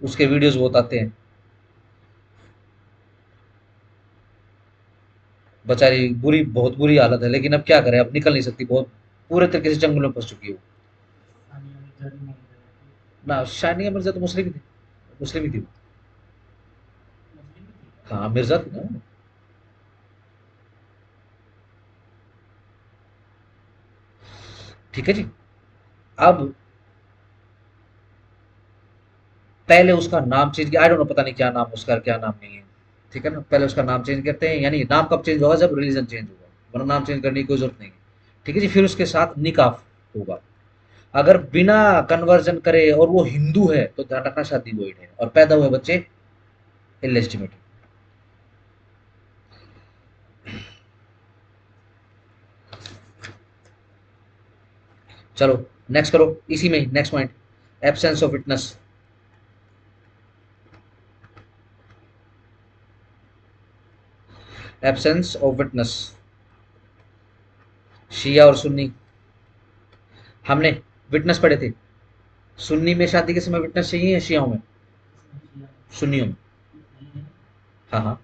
उसके वीडियोस बहुत आते हैं, बेचारी बुरी, बहुत बुरी हालत है, लेकिन अब क्या करें, अब निकल नहीं सकती, बहुत पूरे तरीके से जंगल में फंस चुकी है वो। सानिया मिर्जा भी नहीं रही थी। ना शानिया मिर्जा तो मुस्लिम ही थी, मुस्लिम ही थी वो। मुस्लिम ही थी क्या? हाँ मिर्जा थी ना। ठीक है जी। अब पहले उसका नाम चेंज किया, आई डोंट नो, पता नहीं क्या नाम उसका, क्या नाम नहीं है, ठीक है ना। पहले उसका नाम चेंज करते हैं, यानी नाम कब चेंज होगा, जब रिलीजन चेंज होगा, वरना नाम चेंज करने की कोई जरूरत नहीं है, ठीक है जी। फिर उसके साथ निकाह होगा। अगर बिना कन्वर्जन करे और वो हिंदू है तो ध्यान रखना शादी वॉइड है, और पैदा हुए बच्चे इलेजिटिमेट। चलो नेक्स्ट करो, इसी में next point, absence of witness. Absence of witness, Shia और सुन्नी, हमने विटनेस पढ़े थे। सुन्नी में शादी के समय विटनेस चाहिए या शियाओं में? इसमें शिया सुन्नियों में। नहीं है। हाँ हाँ।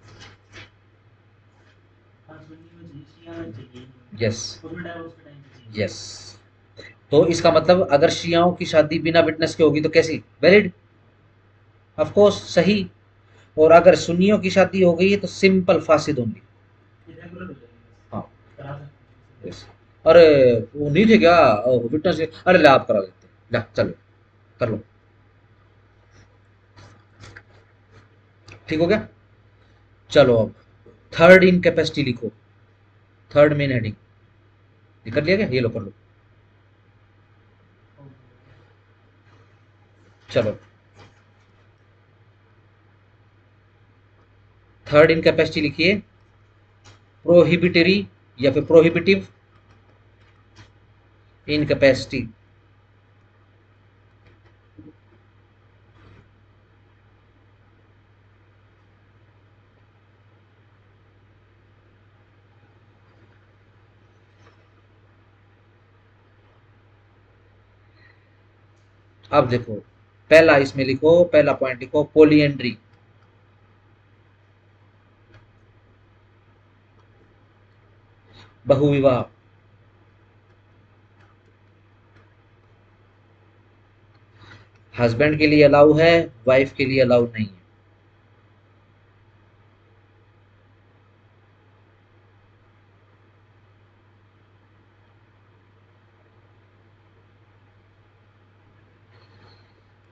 हाँ सुन्नी में चाहिए, शिया में चाहिए ही नहीं। यस। उसमें डाइवोर्स के टाइम पे चाहिए। यस। तो इसका मतलब अगर शियाओं की शादी बिना विटनेस के होगी तो कैसी, वैलिड, ऑफ कोर्स सही। और अगर सुन्नियों की शादी हो गई है तो सिंपल फांसी दूंगी। इरेगुलर हो जाएगी बस। हाँ। करा सकते हैं किसी को। यस। अरे वो नहीं थे क्या विटनेस, अरे ले आप करा देते, ला चलो कर लो, ठीक हो गया। चलो अब थर्ड इनकैपेसिटी लिखो, थर्ड मेन हेडिंग, ये कर लिया क्या, ये लो कर लो। हो गया। चलो थर्ड इनकैपेसिटी लिखिए, प्रोहिबिटरी या फिर प्रोहिबिटिव इनकैपेसिटी। अब देखो पहला इसमें लिखो, पहला पॉइंट लिखो, पोलियंड्री, बहुविवाह। हस्बैंड के लिए अलाउ है, वाइफ के लिए अलाउ नहीं है।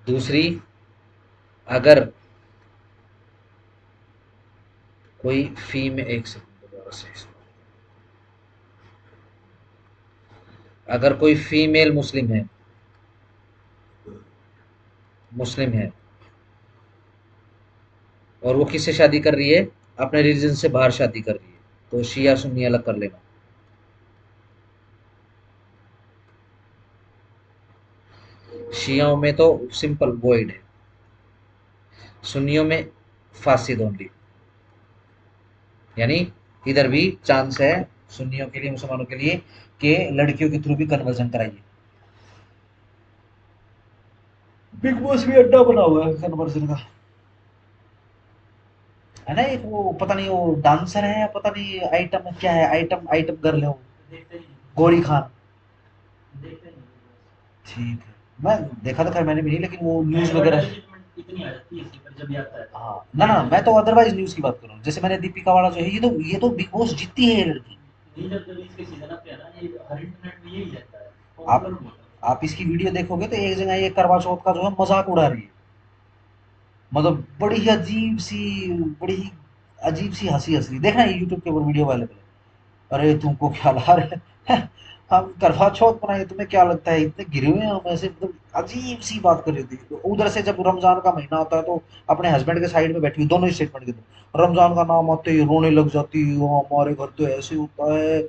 दूसरी, अगर कोई फीमेल, एक सेकंड दोबारा से, अगर कोई फीमेल मुस्लिम है, मुस्लिम है, और वो किससे शादी कर रही है, अपने रिलीजन से बाहर शादी कर रही है, तो शिया सुन्नी अलग कर लेना। शियाओं में तो सिंपल वॉइड है, सुन्नियों में फांसी ओनली, यानी इधर भी चांस है सुन्नियों के लिए, मुसलमानों के लिए, कि लड़कियों के थ्रू भी कन्वर्जन कराइए। बिग बॉस भी अड्डा बना हुआ है कन्वर्जन का, है ना। एक वो पता नहीं वो डांसर है, पता नहीं आइटम क्या है, आइटम आइटम गर्ल है वो, देखते नहीं, गौरी खान। देखते नहीं बस। ठीक है। मैं देखा तो खैर मैंने भी नहीं, लेकिन वो न्यूज एडवर्टाइजमेंट वगैरह। इतनी आ जाती है इसके पर जब ये आता है तो। हाँ ना ना, मैं तो अदरवाइज न्यूज की बात कर रहा हूँ। जैसे मैंने दीपिका वाला जो है, ये तो बिग बॉस जीतती है ये लड़की। नहीं, जब जब इसके सीजन आते हैं ना, ये हर इंटरनेट में यही रहता है, आप पॉपुलर होता है। आप इसकी वीडियो देखोगे तो एक जगह ये करवा चौथ का जो है मजाक उड़ा रही है। मतलब बड़ी ही अजीब सी हंसी हंस रही। देखना ये यूट्यूब के ऊपर वीडियो अवेलेबल है। अरे तुमको क्या ला रहे हैं? हम करवा चौथ बनाए, तुम्हें क्या लगता है इतने गिरे हुए हैं हम ऐसे? मतलब अजीब सी बात कर रही थी। तो उधर से जब रमजान का महीना आता है तो अपने हस्बैंड के साइड में बैठी हुई, दोनों ही स्टेटमेंट के अंदर रमजान का नाम आते ही रोने लग जाती है, "वो हमारे घर तो ऐसे होता है,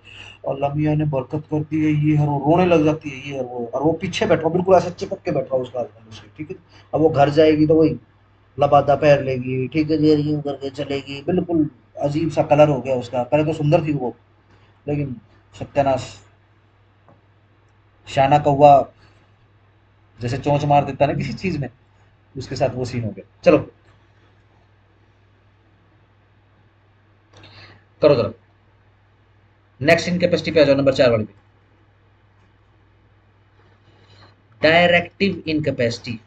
अल्लाह मियाँ ने बरकत कर दी है, ये है वो", रोने लग जाती है ये और वो पीछे बैठा हुआ, बिल्कुल ऐसे चिपक के बैठा हुआ उसका हस्बैंड उसके, ठीक है। अब वो घर जाएगी तो वही लबादा पैर लेगी, ठीक है जी, यूं करके चलेगी, बिल्कुल अजीब सा कलर हो गया उसका। पहले तो सुंदर थी वो, लेकिन सत्यानाश। शाना कौवा जैसे चोंच मार देता है ना किसी चीज में, उसके साथ वो सीन हो गया। चलो करो जरा, नेक्स्ट इन कैपेसिटी पे आ जाओ, नंबर 4 वाली पे। Directive incapacity.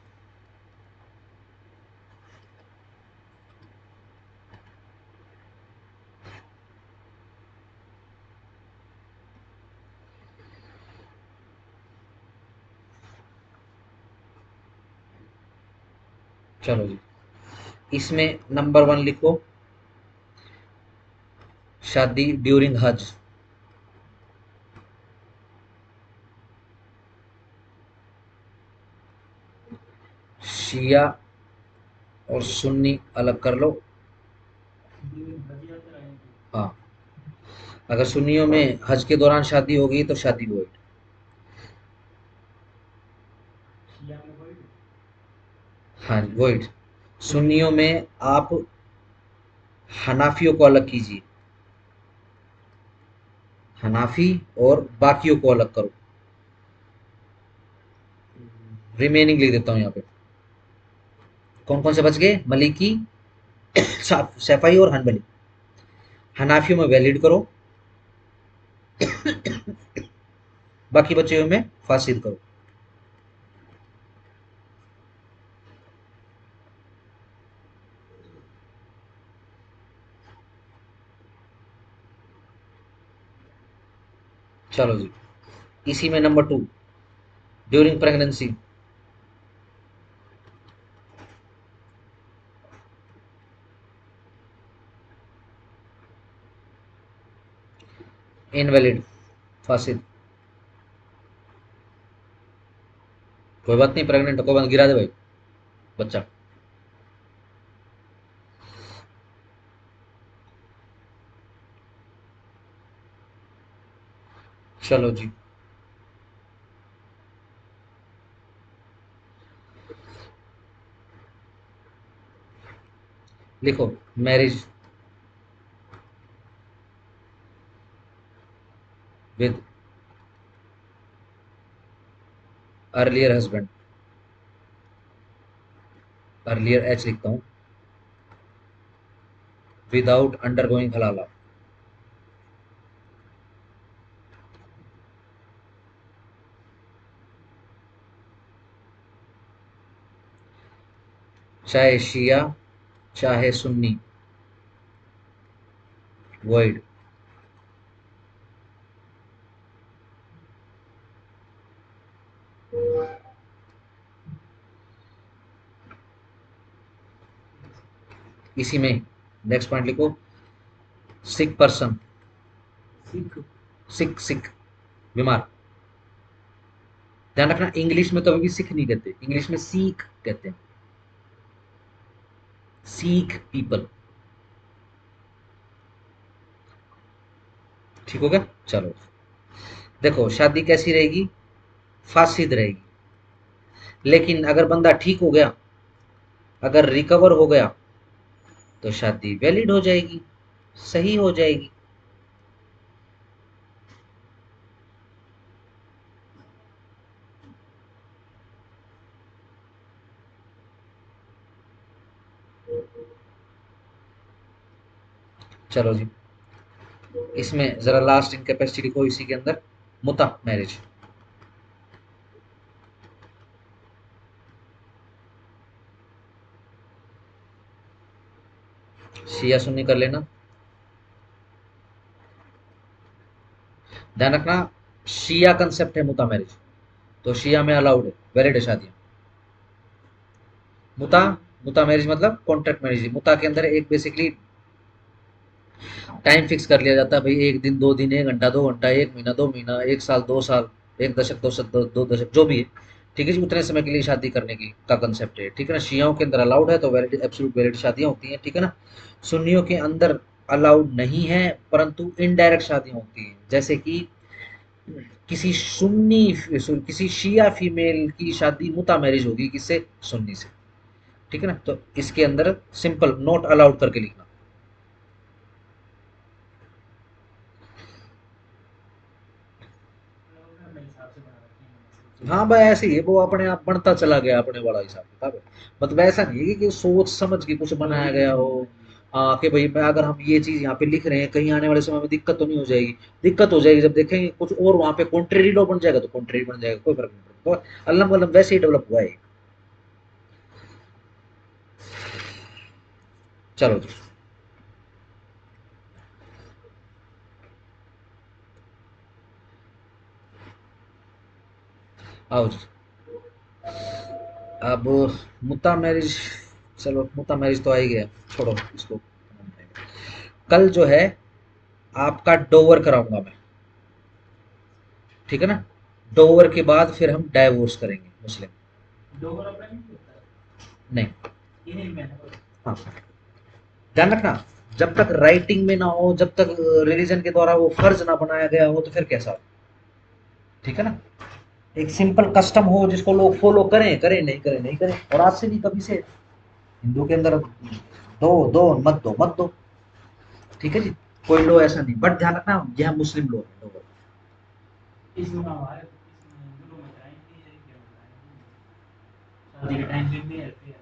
चलो जी, इसमें नंबर 1 लिखो, शादी ड्यूरिंग हज। शिया और सुन्नी अलग कर लो। भजिया तो रहेंगे। हाँ, अगर सुन्नियों में हज के दौरान शादी हो गई तो शादी वो। शिया में वर्ल्ड। हाँ वोइड। सुन्नियों में आप हनाफियों को अलग कीजिए, हनाफी, और बाकियों को अलग करो। रिमेनिंग लिख देता हूं यहाँ पे। कौन कौन से बच गए? मलिकी, सैफाई और हनबली। हनाफियों में वैलिड करो, बाकी बचे हुए में फासिद करो। चलो जी, इसी में नंबर 2, ड्यूरिंग प्रेगनेंसी। इनवैलिड, फासिद। कोई बात नहीं, प्रेग्नेंट को बंद गिरा दे भाई बच्चा। चलो जी, लिखो, marriage with earlier husband, earlier H लिखता हूँ, विदाउट अंडरगोइंग हलाला। चाहे शिया चाहे सुन्नी, वर्ड। इसी में नेक्स्ट पॉइंट लिखो, सिक पर्सन, सिख। सिक सिक, बीमार। ध्यान रखना, इंग्लिश में कभी भी सिख नहीं कहते, इंग्लिश में सीख कहते हैं, सीख पीपल। ठीक हो गया? चलो देखो, शादी कैसी रहेगी? फासिद रहेगी। लेकिन अगर बंदा ठीक हो गया, अगर रिकवर हो गया, तो शादी वैलिड हो जाएगी, सही हो जाएगी। चलो जी, इसमें जरा लास्ट इन कैपेसिटी लिखो इसी के अंदर, मुता मैरिज। शिया सुन्नी कर लेना। ध्यान रखना, शिया कंसेप्ट है मुता मैरिज, तो शिया में अलाउड है, वैलिड है शादियां। मुता, मुता मैरिज मतलब कॉन्ट्रैक्ट मैरिज। मुता के अंदर एक बेसिकली टाइम फिक्स कर लिया जाता है भाई, एक दिन, 2 दिन, 1 घंटा, 2 घंटा, 1 महीना, 2 महीना, 1 साल, 2 साल, 1 दशक, 2 दशक, जो भी है, ठीक है जी, उतने समय के लिए शादी करने की का कंसेप्ट है, ठीक है ना। शियाओं के अंदर अलाउड है, तो वैलिड, एब्सोल्यूट वैलिड शादियां होती हैं, ठीक है ना। सुन्नियों के अंदर अलाउड नहीं है, परंतु इनडायरेक्ट शादियां होती हैं, जैसे कि किसी सुन्नी, किसी शिया फीमेल की शादी मुता मैरिज होगी किससे, सुन्नी से, ठीक है ना। तो इसके अंदर सिंपल नॉट अलाउड करके लिखना। लोग ना मेरे हिसाब से बना रखे हैं मैंने हाँ सिर्फ भाई ऐसे ही है, वो अपने आप बढ़ता चला गया अपने वाला हिसाब किताब है। मतलब ऐसा नहीं है कि सोच समझ के कुछ बनाया गया हो। हाँ कि भाई मैं, अगर हम ये चीज यहाँ पे लिख रहे हैं, कहीं आने वाले समय में दिक्कत तो नहीं हो जाएगी। दिक्कत हो जाएगी जब देखेंगे कुछ और वहां पे कॉन्ट्रेरी लॉ बन जाएगा, तो कॉन्ट्रेरी बन जाएगा, कोई फर्क नहीं पड़ता। तो अल्लाह मतलब वैसे ही डेवलप हुआ है। चलो जी, आओ जी। अब मुता मैरिज, चलो मुता मैरिज तो आ ही गया, छोड़ो इसको। कल जो है आपका डोवर कराऊंगा मैं, ठीक है ना। डोवर के बाद फिर हम डाइवोर्स करेंगे मुस्लिम। डोगर अपने नहीं होता है। नहीं। ये नहीं मैंने बोला। हाँ, ध्यान रखना, जब तक राइटिंग में ना हो, जब तक रिलीजन के द्वारा वो फर्ज ना बनाया गया हो, तो फिर कैसा हो, ठीक है ना। एक सिंपल कस्टम हो जिसको लोग फॉलो करें, करें नहीं करें नहीं करें, और आज से नहीं कभी से, हिंदू के अंदर दो दो, मत दो मत दो, ठीक है जी। कोई लो ऐसा नहीं, बट ध्यान रखना यह मुस्लिम लोग हैं लोग। इसमें हमारे इसमें हिंदू लोग में टाइम नहीं है, क्या बताएं, शादी के टाइम पे भी रहते हैं।